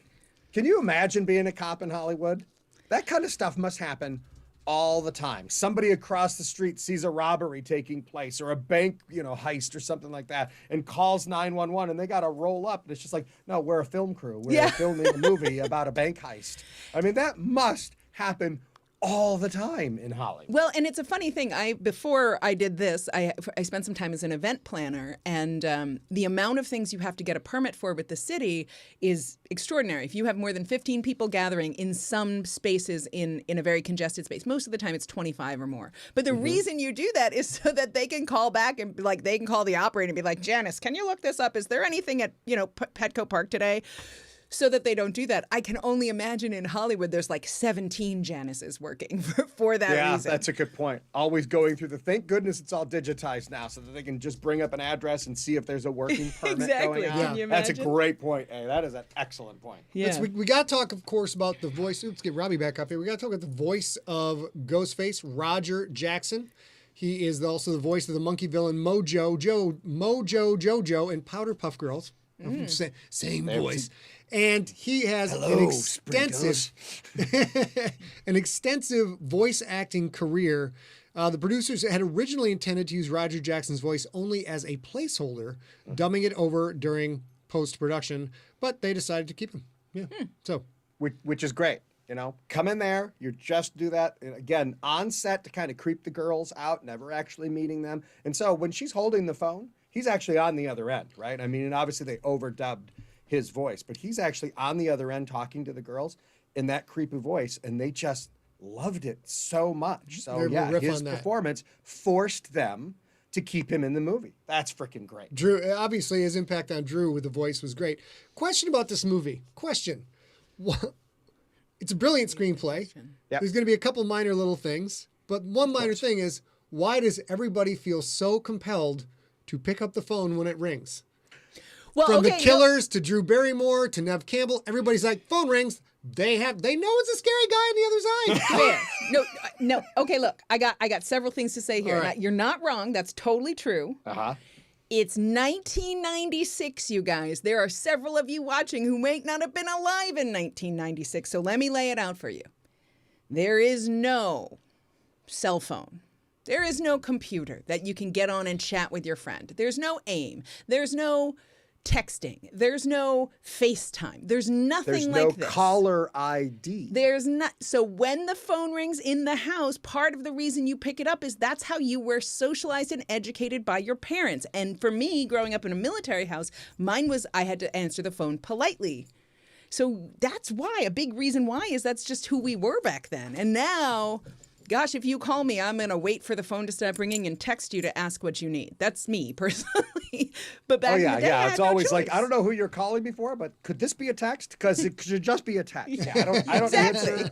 [SPEAKER 1] Can you imagine being a cop in Hollywood? That kind of stuff must happen all the time. Somebody across the street sees a robbery taking place or a bank, heist or something like that and calls 911 and they got to roll up. And it's just like, no, we're a film crew. We're filming a movie about a bank heist. I mean, that must happen all the time in Hollywood.
[SPEAKER 3] Well, and it's a funny thing. Before I did this, I spent some time as an event planner, and the amount of things you have to get a permit for with the city is extraordinary. If you have more than 15 people gathering in some spaces in a very congested space, most of the time it's 25 or more. But the reason you do that is so that they can call back and they can call the operator and be like, Janice, can you look this up? Is there anything at Petco Park today? So that they don't do that. I can only imagine in Hollywood there's like 17 Janices working for that reason.
[SPEAKER 1] Yeah, that's a good point. Always going through thank goodness it's all digitized now so that they can just bring up an address and see if there's a working permit going on.
[SPEAKER 3] Can you
[SPEAKER 1] That's a
[SPEAKER 3] imagine?
[SPEAKER 1] great point. Hey, that is an excellent point.
[SPEAKER 3] Yeah.
[SPEAKER 2] We got to talk, of course, about the voice. Let's get Robbie back up here. We got to talk about the voice of Ghostface, Roger Jackson. He is also the voice of the monkey villain Mojo Jojo in Powder Puff Girls. Same voice. And he has an extensive voice acting career. The producers had originally intended to use Roger Jackson's voice only as a placeholder, dubbing it over during post-production, but they decided to keep him. Yeah. So,
[SPEAKER 1] which is great. Come in there, you just do that, again, on set to kind of creep the girls out, never actually meeting them. And so when she's holding the phone, he's actually on the other end, right? I mean, and obviously they overdubbed his voice, but he's actually on the other end talking to the girls in that creepy voice, and they just loved it so much. So
[SPEAKER 2] Very
[SPEAKER 1] yeah,
[SPEAKER 2] riff
[SPEAKER 1] his
[SPEAKER 2] on that.
[SPEAKER 1] performance forced them to keep him in the movie. That's freaking great.
[SPEAKER 2] Drew, obviously, his impact on Drew with the voice was great. Question about this movie. Question. It's a brilliant screenplay.
[SPEAKER 1] Yep.
[SPEAKER 2] There's going to be a couple minor little things, but one minor thing is, why does everybody feel so compelled to pick up the phone when it rings?
[SPEAKER 3] Well,
[SPEAKER 2] From
[SPEAKER 3] okay,
[SPEAKER 2] the Killers to Drew Barrymore to Nev Campbell, everybody's like, phone rings. They know it's a scary guy on the other side.
[SPEAKER 3] Fair. No. Okay, look, I got several things to say here.
[SPEAKER 2] All right.
[SPEAKER 3] Now, you're not wrong. That's totally true.
[SPEAKER 1] Uh-huh.
[SPEAKER 3] It's 1996, you guys. There are several of you watching who may not have been alive in 1996, so let me lay it out for you. There is no cell phone. There is no computer that you can get on and chat with your friend. There's no AIM. There's no texting. There's no FaceTime. There's nothing
[SPEAKER 1] There's
[SPEAKER 3] like
[SPEAKER 1] no
[SPEAKER 3] this.
[SPEAKER 1] caller ID.
[SPEAKER 3] There's not. So when the phone rings in the house, part of the reason you pick it up is that's how you were socialized and educated by your parents. And for me, growing up in a military house, mine was I had to answer the phone politely. So that's why, a big reason why is that's just who we were back then. And now, gosh, if you call me, I'm going to wait for the phone to stop ringing and text you to ask what you need. That's me personally. But back in the day, I
[SPEAKER 1] It's
[SPEAKER 3] had no
[SPEAKER 1] always like,
[SPEAKER 3] choice.
[SPEAKER 1] I don't know who you're calling me for, but could this be a text? Because it should just be a text. Yeah, I don't answer.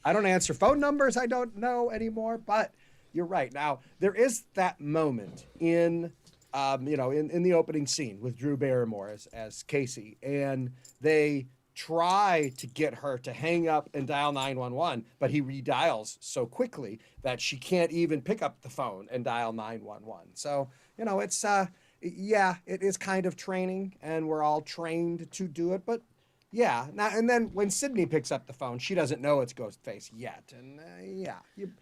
[SPEAKER 1] I don't answer phone numbers I don't know anymore. But you're right. Now there is that moment in, in the opening scene with Drew Barrymore as Casey, and they try to get her to hang up and dial 911, but he redials so quickly that she can't even pick up the phone and dial 911. So, it's, it is kind of training, and we're all trained to do it, but yeah. Now, and then when Sydney picks up the phone, she doesn't know it's Ghostface yet. And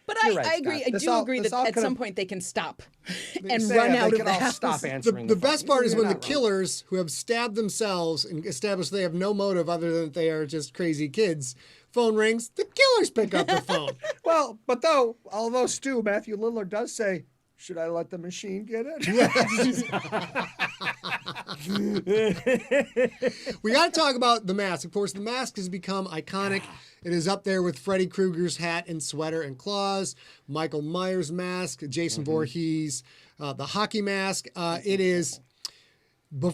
[SPEAKER 3] But
[SPEAKER 1] you're right,
[SPEAKER 3] I agree.
[SPEAKER 1] Scott.
[SPEAKER 3] I
[SPEAKER 1] This
[SPEAKER 3] do
[SPEAKER 1] all-
[SPEAKER 3] agree
[SPEAKER 1] this
[SPEAKER 3] that
[SPEAKER 1] all
[SPEAKER 3] at
[SPEAKER 1] could've-
[SPEAKER 3] some point they can stop and
[SPEAKER 1] Yeah,
[SPEAKER 3] run
[SPEAKER 1] they
[SPEAKER 3] out of
[SPEAKER 1] can
[SPEAKER 3] the
[SPEAKER 1] all
[SPEAKER 3] house.
[SPEAKER 1] stop answering
[SPEAKER 2] The
[SPEAKER 1] the
[SPEAKER 2] best
[SPEAKER 1] phone.
[SPEAKER 2] part is
[SPEAKER 1] You're
[SPEAKER 2] when the
[SPEAKER 1] not wrong.
[SPEAKER 2] killers who have stabbed themselves and established they have no motive other than that they are just crazy kids, phone rings, the killers pick up the phone.
[SPEAKER 1] Well, but although Stu, Matthew Lillard does say, should I let the machine get it?
[SPEAKER 2] We got to talk about the mask. Of course, the mask has become iconic. It is up there with Freddy Krueger's hat and sweater and claws, Michael Myers' mask, Jason Voorhees, the hockey mask. It is.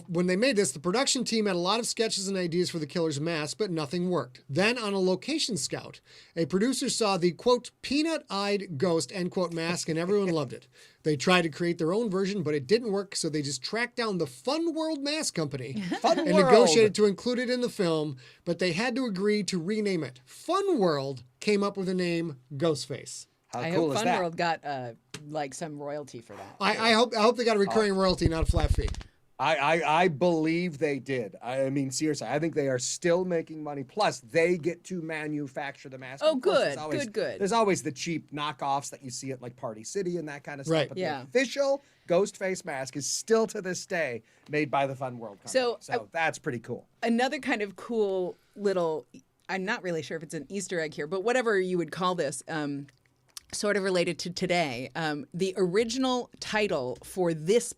[SPEAKER 2] When they made this, the production team had a lot of sketches and ideas for the killer's mask, but nothing worked. Then, on a location scout, a producer saw the, quote, peanut-eyed ghost, end quote, mask, and everyone loved it. They tried to create their own version, but it didn't work, so they just tracked down the Fun World Mask Company and negotiated to include it in the film, but they had to agree to rename it. Fun World came up with the name Ghostface.
[SPEAKER 1] How
[SPEAKER 3] I
[SPEAKER 1] cool
[SPEAKER 3] hope
[SPEAKER 1] is
[SPEAKER 3] Fun
[SPEAKER 1] that?
[SPEAKER 3] World got some royalty for that.
[SPEAKER 2] I hope they got a recurring royalty, not a flat fee.
[SPEAKER 1] I believe they did. I mean, seriously, I think they are still making money. Plus, they get to manufacture the mask.
[SPEAKER 3] Oh,
[SPEAKER 1] Of course,
[SPEAKER 3] good,
[SPEAKER 1] there's always-
[SPEAKER 3] good.
[SPEAKER 1] There's always the cheap knockoffs that you see at like Party City and that kind of stuff.
[SPEAKER 2] Right.
[SPEAKER 1] But
[SPEAKER 3] Yeah.
[SPEAKER 1] the official Ghostface mask is still to this day made by the Fun World Company.
[SPEAKER 3] So,
[SPEAKER 1] that's pretty cool.
[SPEAKER 3] Another kind of cool little, I'm not really sure if it's an Easter egg here, but whatever you would call this, sort of related to today, the original title for this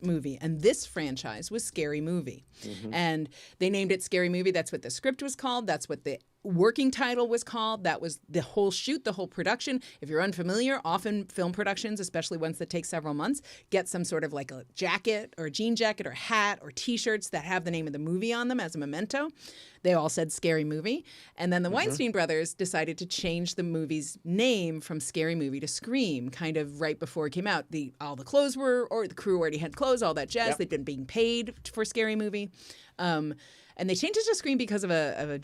[SPEAKER 3] movie and this franchise was Scary Movie. And they named it Scary Movie. That's what the script was called. That's what the working title was called. That was the whole shoot, the whole production. If you're unfamiliar, often film productions, especially ones that take several months, get some sort of like a jacket or a jean jacket or hat or T-shirts that have the name of the movie on them as a memento. They all said Scary Movie. And then the Weinstein brothers decided to change the movie's name from Scary Movie to Scream, kind of right before it came out. All the clothes the crew already had clothes, all that jazz.
[SPEAKER 1] Yep.
[SPEAKER 3] They'd been being paid for Scary Movie. And they changed it to Scream because of a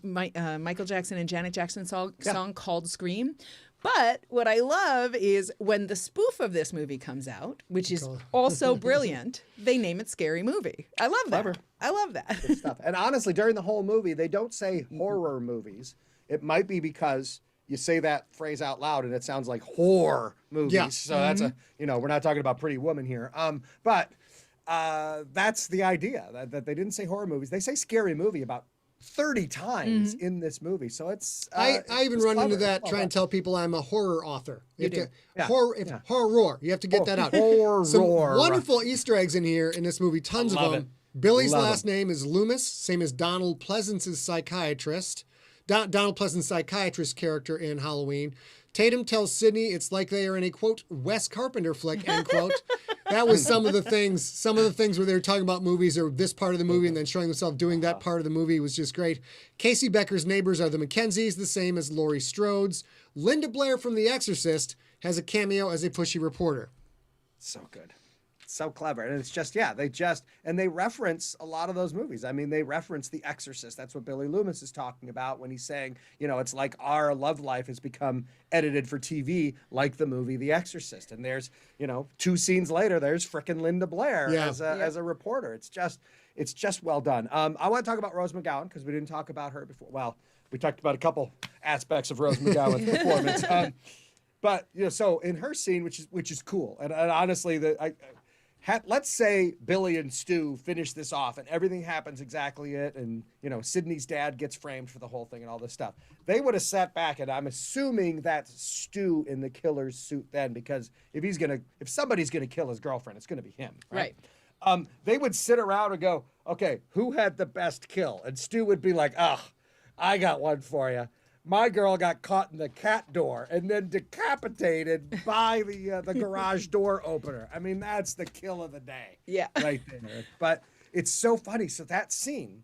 [SPEAKER 3] Michael Jackson and Janet Jackson song called Scream. But what I love is when the spoof of this movie comes out, which is also brilliant, they name it Scary Movie. I love that.
[SPEAKER 1] Clever.
[SPEAKER 3] I love that.
[SPEAKER 1] Stuff. And honestly, during the whole movie, they don't say horror movies. It might be because you say that phrase out loud and it sounds like horror movies.
[SPEAKER 2] Yeah.
[SPEAKER 1] So that's we're not talking about Pretty Woman here. But that's the idea that they didn't say horror movies. They say Scary Movie about 30 times in this movie. So it's
[SPEAKER 2] I even
[SPEAKER 1] it's
[SPEAKER 2] run into
[SPEAKER 1] clever.
[SPEAKER 2] that,
[SPEAKER 1] Well
[SPEAKER 2] try
[SPEAKER 1] done.
[SPEAKER 2] and tell people I'm a horror author. You have
[SPEAKER 3] do.
[SPEAKER 2] to,
[SPEAKER 1] Yeah.
[SPEAKER 2] horror. You have to get that out.
[SPEAKER 1] Horror.
[SPEAKER 2] Some wonderful Easter eggs in here in this movie, tons of
[SPEAKER 1] love
[SPEAKER 2] them.
[SPEAKER 1] it.
[SPEAKER 2] Billy's
[SPEAKER 1] Love
[SPEAKER 2] last name is Loomis, same as Donald Pleasance's psychiatrist. Donald Pleasant's psychiatrist character in Halloween. Tatum tells Sidney it's like they are in a, quote, Wes Carpenter flick, end quote. That was some of the things where they were talking about movies or this part of the movie and then showing themselves doing that part of the movie was just great. Casey Becker's neighbors are the Mackenzies, the same as Laurie Strode's. Linda Blair from The Exorcist has a cameo as a pushy reporter.
[SPEAKER 1] So good. So clever. And it's just, they reference a lot of those movies. I mean, they reference The Exorcist. That's what Billy Loomis is talking about when he's saying, it's like our love life has become edited for TV like the movie The Exorcist. And there's, 2 scenes later, there's frickin' Linda Blair as a reporter. It's just well done. I want to talk about Rose McGowan because we didn't talk about her before. Well, we talked about a couple aspects of Rose McGowan's performance. But, so in her scene, which is cool. And honestly, let's say Billy and Stu finish this off and everything happens exactly and, Sidney's dad gets framed for the whole thing and all this stuff. They would have sat back and I'm assuming that's Stu in the killer's suit then because if somebody's going to kill his girlfriend, it's going to be him. Right. They would sit around and go, okay, who had the best kill? And Stu would be like, I got one for you. My girl got caught in the cat door and then decapitated by the garage door opener. I mean, that's the kill of the day. Yeah. Right there. But it's so funny. So that scene,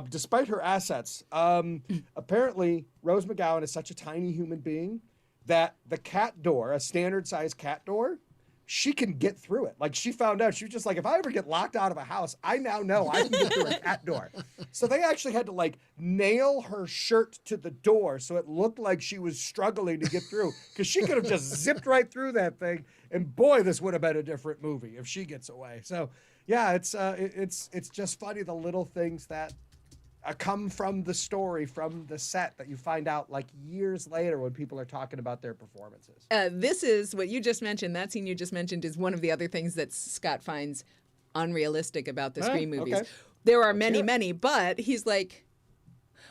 [SPEAKER 1] despite her assets, apparently Rose McGowan is such a tiny human being that the cat door, a standard size cat door, she can get through it. Like she found out, she was just like, if I ever get locked out of a house, I now know I can get through a cat door. So they actually had to nail her shirt to the door so it looked like she was struggling to get through because she could have just zipped right through that thing. And boy, this would have been a different movie if she gets away. So yeah, it's just funny the little things that come from the story, from the set that you find out years later when people are talking about their performances.
[SPEAKER 3] This is what you just mentioned. That scene you just mentioned is one of the other things that Scott finds unrealistic about the Scream movies. Okay. There are many, but he's like,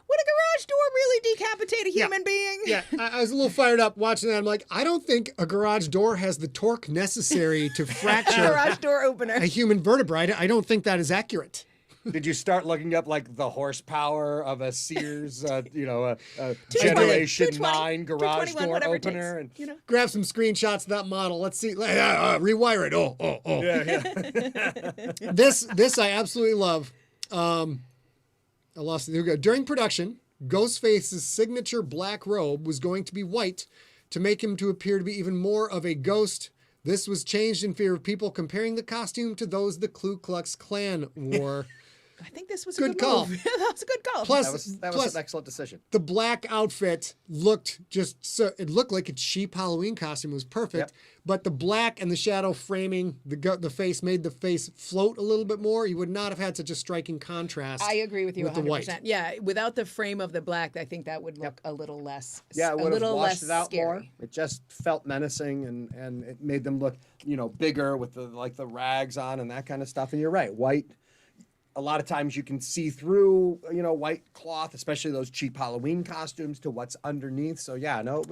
[SPEAKER 3] would a garage door really decapitate a human being?
[SPEAKER 2] Yeah, I was a little fired up watching that. I'm like, I don't think a garage door has the torque necessary to fracture
[SPEAKER 3] garage door opener.
[SPEAKER 2] A human vertebra. I don't think that is accurate.
[SPEAKER 1] Did you start looking up the horsepower of a Sears, a Generation 9 garage door opener? And
[SPEAKER 2] grab some screenshots of that model. Let's see. Rewire it. Oh. Yeah. This I absolutely love. I lost it. Here we go. During production, Ghostface's signature black robe was going to be white to make him to appear to be even more of a ghost. This was changed in fear of people comparing the costume to those the Ku Klux Klan wore.
[SPEAKER 3] I think this was a good call. That was a good call.
[SPEAKER 1] Plus, that was an excellent decision.
[SPEAKER 2] The black outfit looked it looked like a cheap Halloween costume. It was perfect. Yep. But the black and the shadow framing the face made the face float a little bit more. You would not have had such a striking contrast.
[SPEAKER 3] I agree with you 100%.
[SPEAKER 2] The white.
[SPEAKER 3] Yeah, without the frame of the black, I think that would look a little less
[SPEAKER 1] it would have washed it out
[SPEAKER 3] scary.
[SPEAKER 1] More. It just felt menacing and it made them look, bigger with the rags on and that kind of stuff. And you're right, white. A lot of times you can see through, white cloth, especially those cheap Halloween costumes, to what's underneath. So yeah, no,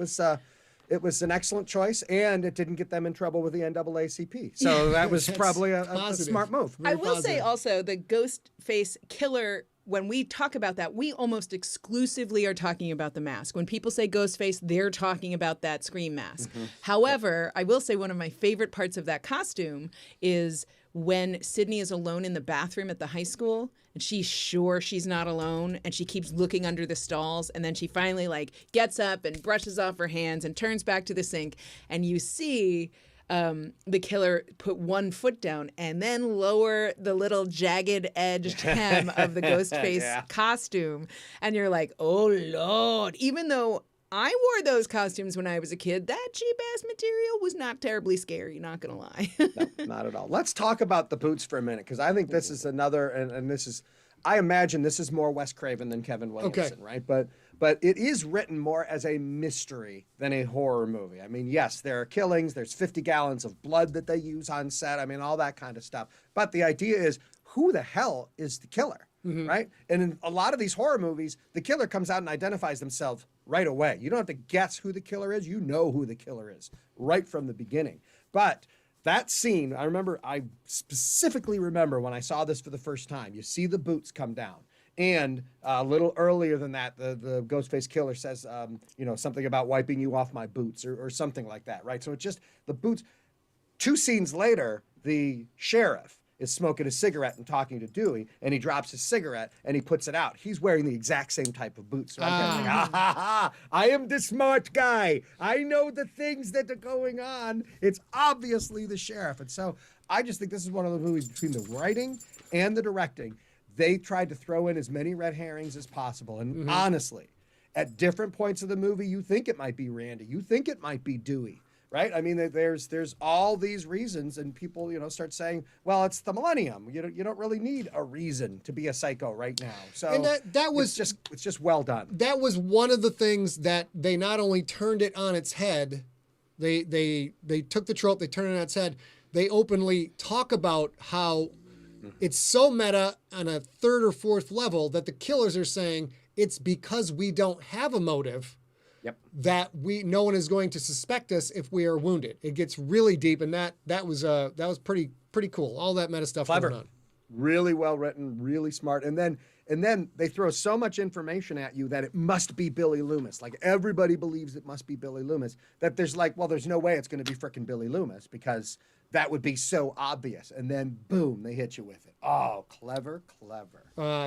[SPEAKER 1] it was an excellent choice, and it didn't get them in trouble with the NAACP. So that was probably a smart move.
[SPEAKER 3] I will say also the Ghostface killer. When we talk about that, we almost exclusively are talking about the mask. When people say Ghostface, they're talking about that Scream mask. Mm-hmm. However, I will say one of my favorite parts of that costume is when Sidney is alone in the bathroom at the high school and she's sure she's not alone and she keeps looking under the stalls and then she finally gets up and brushes off her hands and turns back to the sink and you see the killer put one foot down and then lower the little jagged edged hem of the Ghostface costume. And you're like, oh, Lord. Even though I wore those costumes when I was a kid, that cheap-ass material was not terribly scary, not going to lie.
[SPEAKER 1] No, not at all. Let's talk about the boots for a minute, because I think this is another, and this is, I imagine this is more Wes Craven than Kevin Williamson, right? But it is written more as a mystery than a horror movie. I mean, yes, there are killings. There's 50 gallons of blood that they use on set. I mean, all that kind of stuff. But the idea is, who the hell is the killer, right? And in a lot of these horror movies, the killer comes out and identifies themselves right away. You don't have to guess who the killer is. You know who the killer is right from the beginning. But that scene, I specifically remember when I saw this for the first time, you see the boots come down And a little earlier than that, the Ghostface killer says, something about wiping you off my boots or something like that, right? So it's just the boots. 2 scenes later, the sheriff is smoking a cigarette and talking to Dewey, and he drops his cigarette and he puts it out. He's wearing the exact same type of boots. So I'm guessing, I am the smart guy. I know the things that are going on. It's obviously the sheriff. And so I just think this is one of the movies between the writing and the directing. They tried to throw in as many red herrings as possible. And honestly, at different points of the movie, you think it might be Randy. You think it might be Dewey. Right? I mean, there's all these reasons, and people, start saying, well, it's the millennium. You don't really need a reason to be a psycho right now. So
[SPEAKER 2] And that was
[SPEAKER 1] it's just well done.
[SPEAKER 2] That was one of the things that they not only turned it on its head, they took the trope, they turned it on its head. They openly talk about how it's so meta on a 3rd or 4th level that the killers are saying it's because we don't have a motive.
[SPEAKER 1] Yep.
[SPEAKER 2] That no one is going to suspect us if we are wounded. It gets really deep, and that was pretty cool. All that meta stuff
[SPEAKER 1] Clever.
[SPEAKER 2] going on.
[SPEAKER 1] Really well written, really smart. And then they throw so much information at you that it must be Billy Loomis. Like everybody believes it must be Billy Loomis. That there's there's no way it's going to be frickin' Billy Loomis because that would be so obvious. And then boom, they hit you with it. Oh, clever.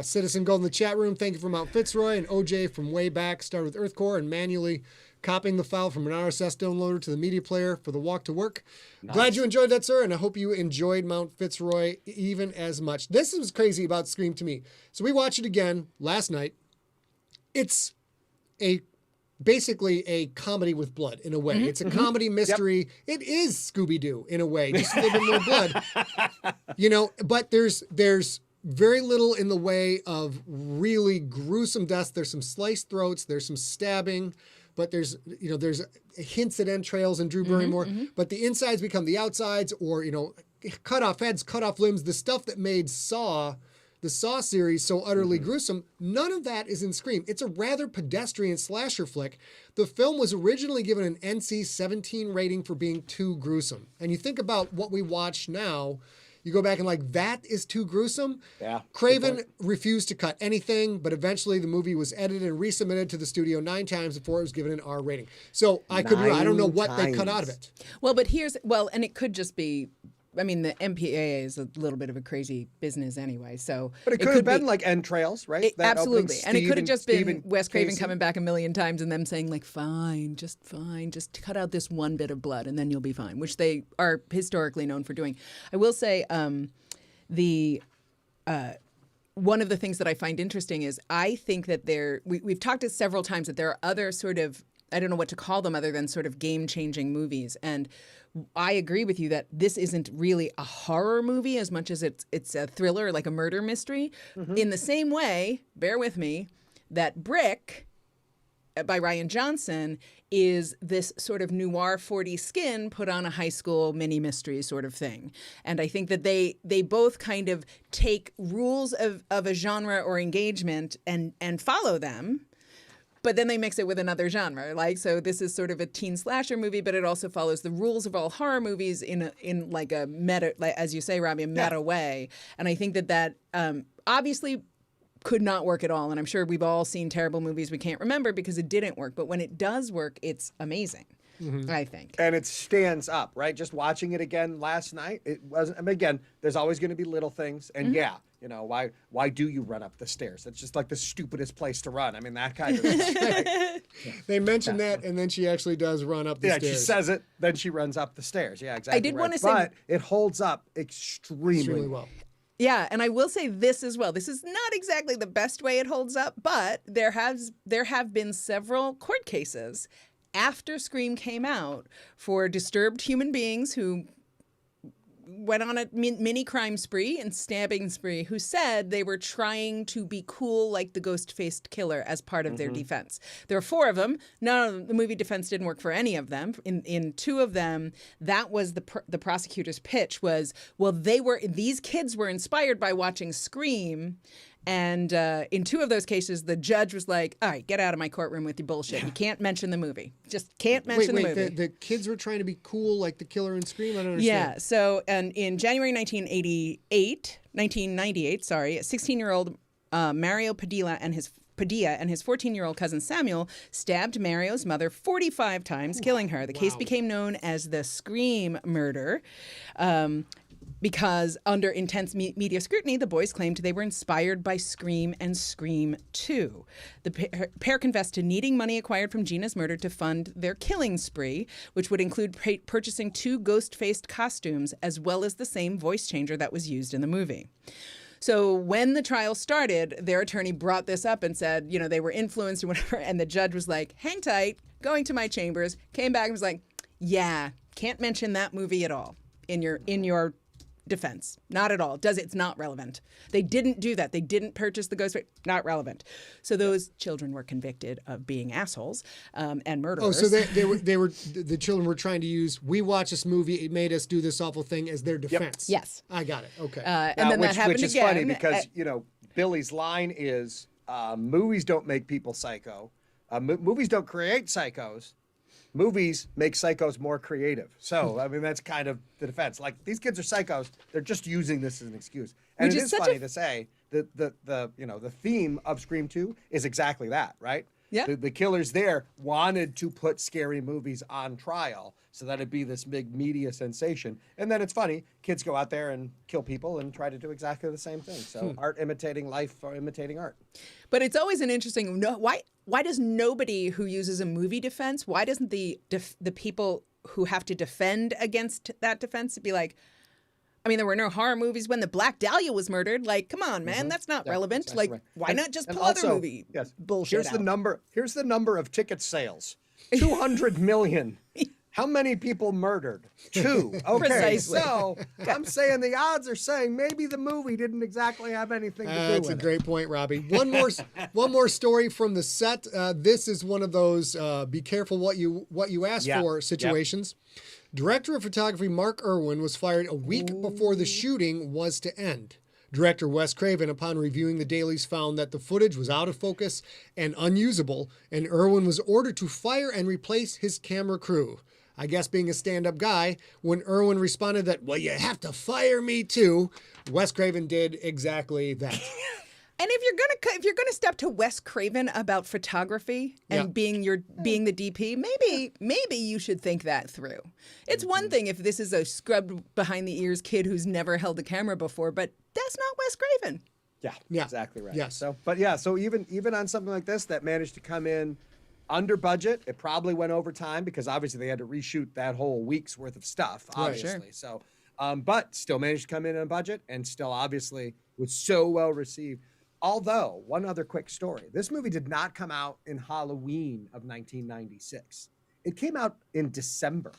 [SPEAKER 2] Citizen Gold in the chat room. Thank you for Mount Fitzroy and OJ from way back. Started with Earth Core and manually copying the file from an RSS downloader to the media player for the walk to work. Nice. Glad you enjoyed that, sir, and I hope you enjoyed Mount Fitzroy even as much. This was crazy about Scream to me. So we watched it again last night. It's basically a comedy with blood in a way. It's a comedy mystery. Yep. It is Scooby-Doo in a way, just a little bit more blood. But there's very little in the way of really gruesome deaths. There's some sliced throats, there's some stabbing, but there's hints at entrails in Drew Barrymore, but the insides become the outsides, or cut off heads, cut off limbs, the stuff that made the Saw series so utterly gruesome. None of that is in Scream. It's a rather pedestrian slasher flick. The film was originally given an NC-17 rating for being too gruesome. And you think about what we watch now, you go back and that is too gruesome.
[SPEAKER 1] Yeah.
[SPEAKER 2] Craven refused to cut anything, but eventually the movie was edited and resubmitted to the studio 9 times before it was given an R rating. So I don't know what they cut out of it.
[SPEAKER 3] Well, but and it could just be, the MPAA is a little bit of a crazy business anyway, so...
[SPEAKER 1] But it could have been like entrails, right?
[SPEAKER 3] Absolutely. And it could have just been Wes Craven
[SPEAKER 1] Casey
[SPEAKER 3] coming back a million times and them saying, fine, just cut out this one bit of blood and then you'll be fine, which they are historically known for doing. I will say one of the things that I find interesting is I think that we've talked several times that there are other sort of, I don't know what to call them other than sort of game-changing movies. And I agree with you that this isn't really a horror movie as much as it's a thriller, like a murder mystery. In the same way, bear with me, that Brick by Rian Johnson is this sort of noir 40s skin put on a high school mini mystery sort of thing. And I think that they both kind of take rules of a genre or engagement and follow them. But then they mix it with another genre. So this is sort of a teen slasher movie, but it also follows the rules of all horror movies in a meta, as you say, Robbie, a meta way. And I think that obviously could not work at all. And I'm sure we've all seen terrible movies we can't remember because it didn't work. But when it does work, it's amazing. I think.
[SPEAKER 1] And it stands up, right? Just watching it again last night, it wasn't. Again, there's always going to be little things, and why do you run up the stairs? That's just like the stupidest place to run. That kind of thing.
[SPEAKER 2] They mentioned that, and then she actually does run up the stairs.
[SPEAKER 1] Yeah, she says it, then she runs up the stairs. Yeah, exactly.
[SPEAKER 3] I did want to say,
[SPEAKER 1] but it holds up extremely well.
[SPEAKER 3] Yeah, and I will say this as well. This is not exactly the best way it holds up, but there have been several court cases after Scream came out for disturbed human beings who went on a mini crime spree and stabbing spree who said they were trying to be cool like the ghost-faced killer as part of their defense. There were 4 of them. None of the movie defense didn't work for any of them. In 2 of them, that was the prosecutor's pitch was, well, these kids were inspired by watching Scream. And in 2 of those cases, the judge was like, all right, get out of my courtroom with your bullshit. You can't mention the movie. Just can't mention the movie.
[SPEAKER 2] The kids were trying to be cool like the killer in Scream? I don't understand.
[SPEAKER 3] Yeah, so and in January 1998, a 16-year-old Mario Padilla and his 14-year-old cousin Samuel stabbed Mario's mother 45 times, killing her. The case became known as the Scream murder. Because under intense media scrutiny, the boys claimed they were inspired by Scream and Scream 2. The pair confessed to needing money acquired from Gina's murder to fund their killing spree, which would include purchasing 2 ghost-faced costumes, as well as the same voice changer that was used in the movie. So when the trial started, their attorney brought this up and said, they were influenced or whatever, and the judge was like, hang tight, going to my chambers, came back and was like, yeah, can't mention that movie at all in your defense. Not at all. It's not relevant. They didn't do that. They didn't purchase the ghost. Not relevant. So those children were convicted of being assholes and murderers.
[SPEAKER 2] Oh, so the children were trying to use, we watched this movie, it made us do this awful thing as their defense.
[SPEAKER 3] Yep. Yes.
[SPEAKER 2] I got it. Okay.
[SPEAKER 3] And then that happened
[SPEAKER 1] which is
[SPEAKER 3] again.
[SPEAKER 1] funny because, Billy's line is, movies don't make people psycho. Movies don't create psychos. Movies make psychos more creative. So, I mean, that's kind of the defense. Like, these kids are psychos. They're just using this as an excuse. And it is funny to say that the theme of Scream 2 is exactly that, right?
[SPEAKER 3] Yeah.
[SPEAKER 1] The killers there wanted to put scary movies on trial so that it'd be this big media sensation. And then it's funny, kids go out there and kill people and try to do exactly the same thing. So art imitating life or imitating art.
[SPEAKER 3] But it's always an interesting, why does nobody who uses a movie defense, why doesn't the people who have to defend against that defense be like, I mean, there were no horror movies when the Black Dahlia was murdered. Like, come on, man, that's not relevant.
[SPEAKER 1] Exactly
[SPEAKER 3] like,
[SPEAKER 1] right.
[SPEAKER 3] why not just pull other movie bullshit
[SPEAKER 1] Here's the number of ticket sales. 200 million. How many people murdered? 2. Okay,
[SPEAKER 3] Precisely.
[SPEAKER 1] So I'm saying the odds are saying maybe the movie didn't exactly have anything to do with it.
[SPEAKER 2] That's a great point, Robbie. One more story from the set. This is one of those be careful what you ask for situations. Yep. Director of photography Mark Irwin was fired a week before the shooting was to end. Director Wes Craven, upon reviewing the dailies, found that the footage was out of focus and unusable, and Irwin was ordered to fire and replace his camera crew. I guess being a stand-up guy, when Irwin responded that, well, you have to fire me too, Wes Craven did exactly that.
[SPEAKER 3] And if you're gonna step to Wes Craven about photography and being the DP, maybe you should think that through. It's one thing if this is a scrubbed behind the ears kid who's never held a camera before, but that's not Wes Craven.
[SPEAKER 1] Yeah, exactly right.
[SPEAKER 2] Yes.
[SPEAKER 1] So even on something like this that managed to come in under budget, it probably went over time because obviously they had to reshoot that whole week's worth of stuff, obviously.
[SPEAKER 3] Right, sure.
[SPEAKER 1] So, but still managed to come in on a budget and still obviously was so well received. Although, one other quick story. This movie did not come out in Halloween of 1996. It came out in December.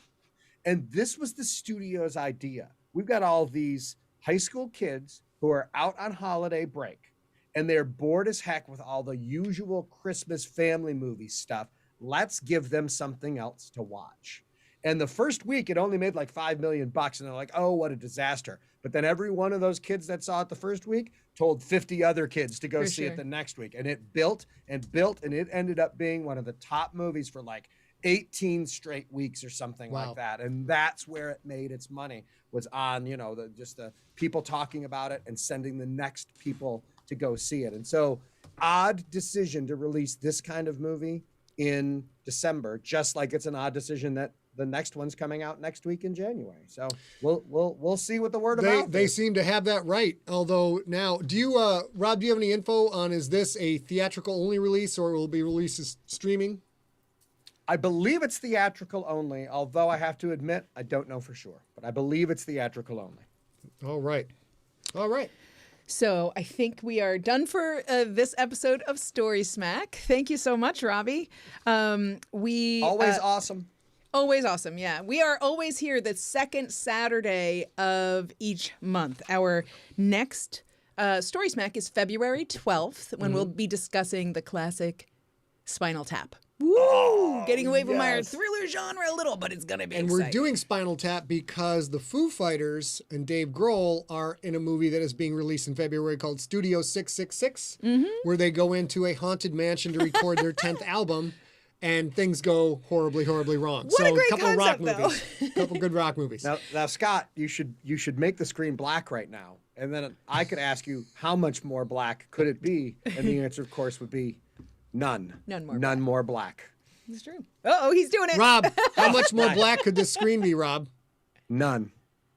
[SPEAKER 1] And this was the studio's idea. We've got all these high school kids who are out on holiday break. And they're bored as heck with all the usual Christmas family movie stuff. Let's give them something else to watch. And the first week, it only made like $5 million. And they're like, oh, what a disaster. But then every one of those kids that saw it the first week told 50 other kids to go see it the next week. And it built and built. And it ended up being one of the top movies for like 18 straight weeks or something like that. And that's where it made its money, was on, the people talking about it and sending the next people to go see it. And so odd decision to release this kind of movie in December, just like it's an odd decision that the next one's coming out next week in January. So we'll see what the word of mouth
[SPEAKER 2] They
[SPEAKER 1] is.
[SPEAKER 2] seem to have that right. Although now, Rob, do you have any info on, is this a theatrical only release or will it be released as streaming?
[SPEAKER 1] I believe it's theatrical only, although I have to admit, I don't know for sure, but I believe it's theatrical only.
[SPEAKER 2] All right.
[SPEAKER 3] So I think we are done for this episode of StorySmack. Thank you so much, Robbie.
[SPEAKER 1] Always awesome.
[SPEAKER 3] Always awesome, yeah. We are always here the second Saturday of each month. Our next StorySmack is February 12th, when we'll be discussing the classic Spinal Tap. Woo! Getting away from our thriller genre a little, but it's going to be
[SPEAKER 2] And
[SPEAKER 3] exciting.
[SPEAKER 2] we're doing Spinal Tap because the Foo Fighters and Dave Grohl are in a movie that is being released in February called Studio 666, where they go into a haunted mansion to record their 10th album, and things go horribly, horribly wrong.
[SPEAKER 3] What a great
[SPEAKER 2] couple
[SPEAKER 3] concept,
[SPEAKER 2] rock movies. Couple good rock movies.
[SPEAKER 1] Now, Scott, you should make the screen black right now And then I could ask you, how much more black could it be? And the answer, of course, would be none.
[SPEAKER 3] None
[SPEAKER 1] more black.
[SPEAKER 3] It's true. Uh-oh, he's doing it.
[SPEAKER 2] Rob, how much more black could this screen be, Rob?
[SPEAKER 1] None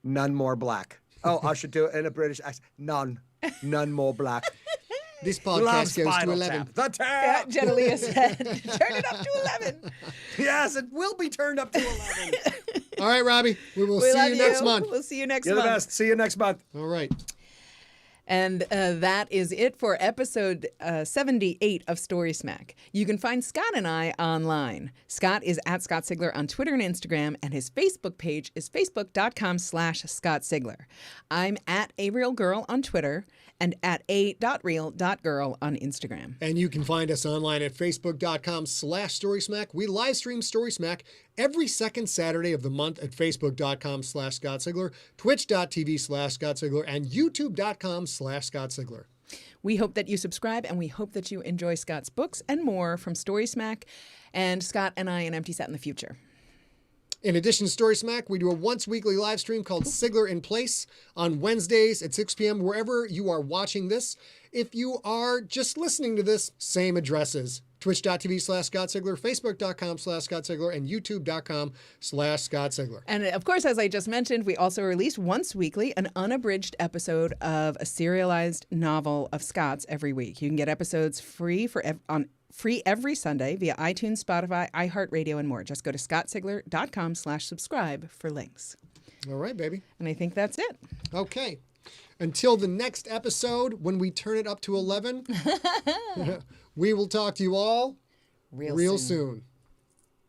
[SPEAKER 1] more black. Oh, I should do it in a British accent. None more black.
[SPEAKER 2] This
[SPEAKER 1] Love
[SPEAKER 2] podcast goes to
[SPEAKER 1] Spinal
[SPEAKER 2] 11.
[SPEAKER 1] Tap. The
[SPEAKER 3] Yeah,
[SPEAKER 1] tap.
[SPEAKER 3] Genelia said, turn it up to 11.
[SPEAKER 1] Yes, it will be turned up to 11.
[SPEAKER 2] All right, Robbie. We will
[SPEAKER 3] We
[SPEAKER 2] see
[SPEAKER 3] love
[SPEAKER 2] you next month.
[SPEAKER 3] We'll see you next
[SPEAKER 1] You're the
[SPEAKER 3] month.
[SPEAKER 1] best. See you next month.
[SPEAKER 2] All right.
[SPEAKER 3] And that is it for episode 78 of StorySmack. You can find Scott and I online. Scott is at Scott Sigler on Twitter and Instagram, and his Facebook page is facebook.com/Scott Sigler. I'm at ARealGirl on Twitter and at a.real.girl on Instagram.
[SPEAKER 2] And you can find us online at facebook.com/StorySmack. We live stream StorySmack every second Saturday of the month at facebook.com/Scott Sigler, twitch.tv/Scott Sigler, and youtube.com/Scott Sigler.
[SPEAKER 3] We hope that you subscribe, and we hope that you enjoy Scott's books and more from StorySmack and Scott and I in Empty Set in the future.
[SPEAKER 2] In addition to StorySmack, we do a once-weekly live stream called Sigler in Place on Wednesdays at 6 p.m. wherever you are watching this. If you are just listening to this, same addresses. Twitch.tv/Scott Sigler, Facebook.com/Scott Sigler, and YouTube.com/Scott Sigler.
[SPEAKER 3] And of course, as I just mentioned, we also release once weekly an unabridged episode of a serialized novel of Scott's every week. You can get episodes free every Sunday via iTunes, Spotify, iHeartRadio, and more. Just go to scottsigler.com/subscribe for links.
[SPEAKER 2] All right, baby.
[SPEAKER 3] And I think that's it.
[SPEAKER 2] Okay. Until the next episode, when we turn it up to 11, we will talk to you all real soon.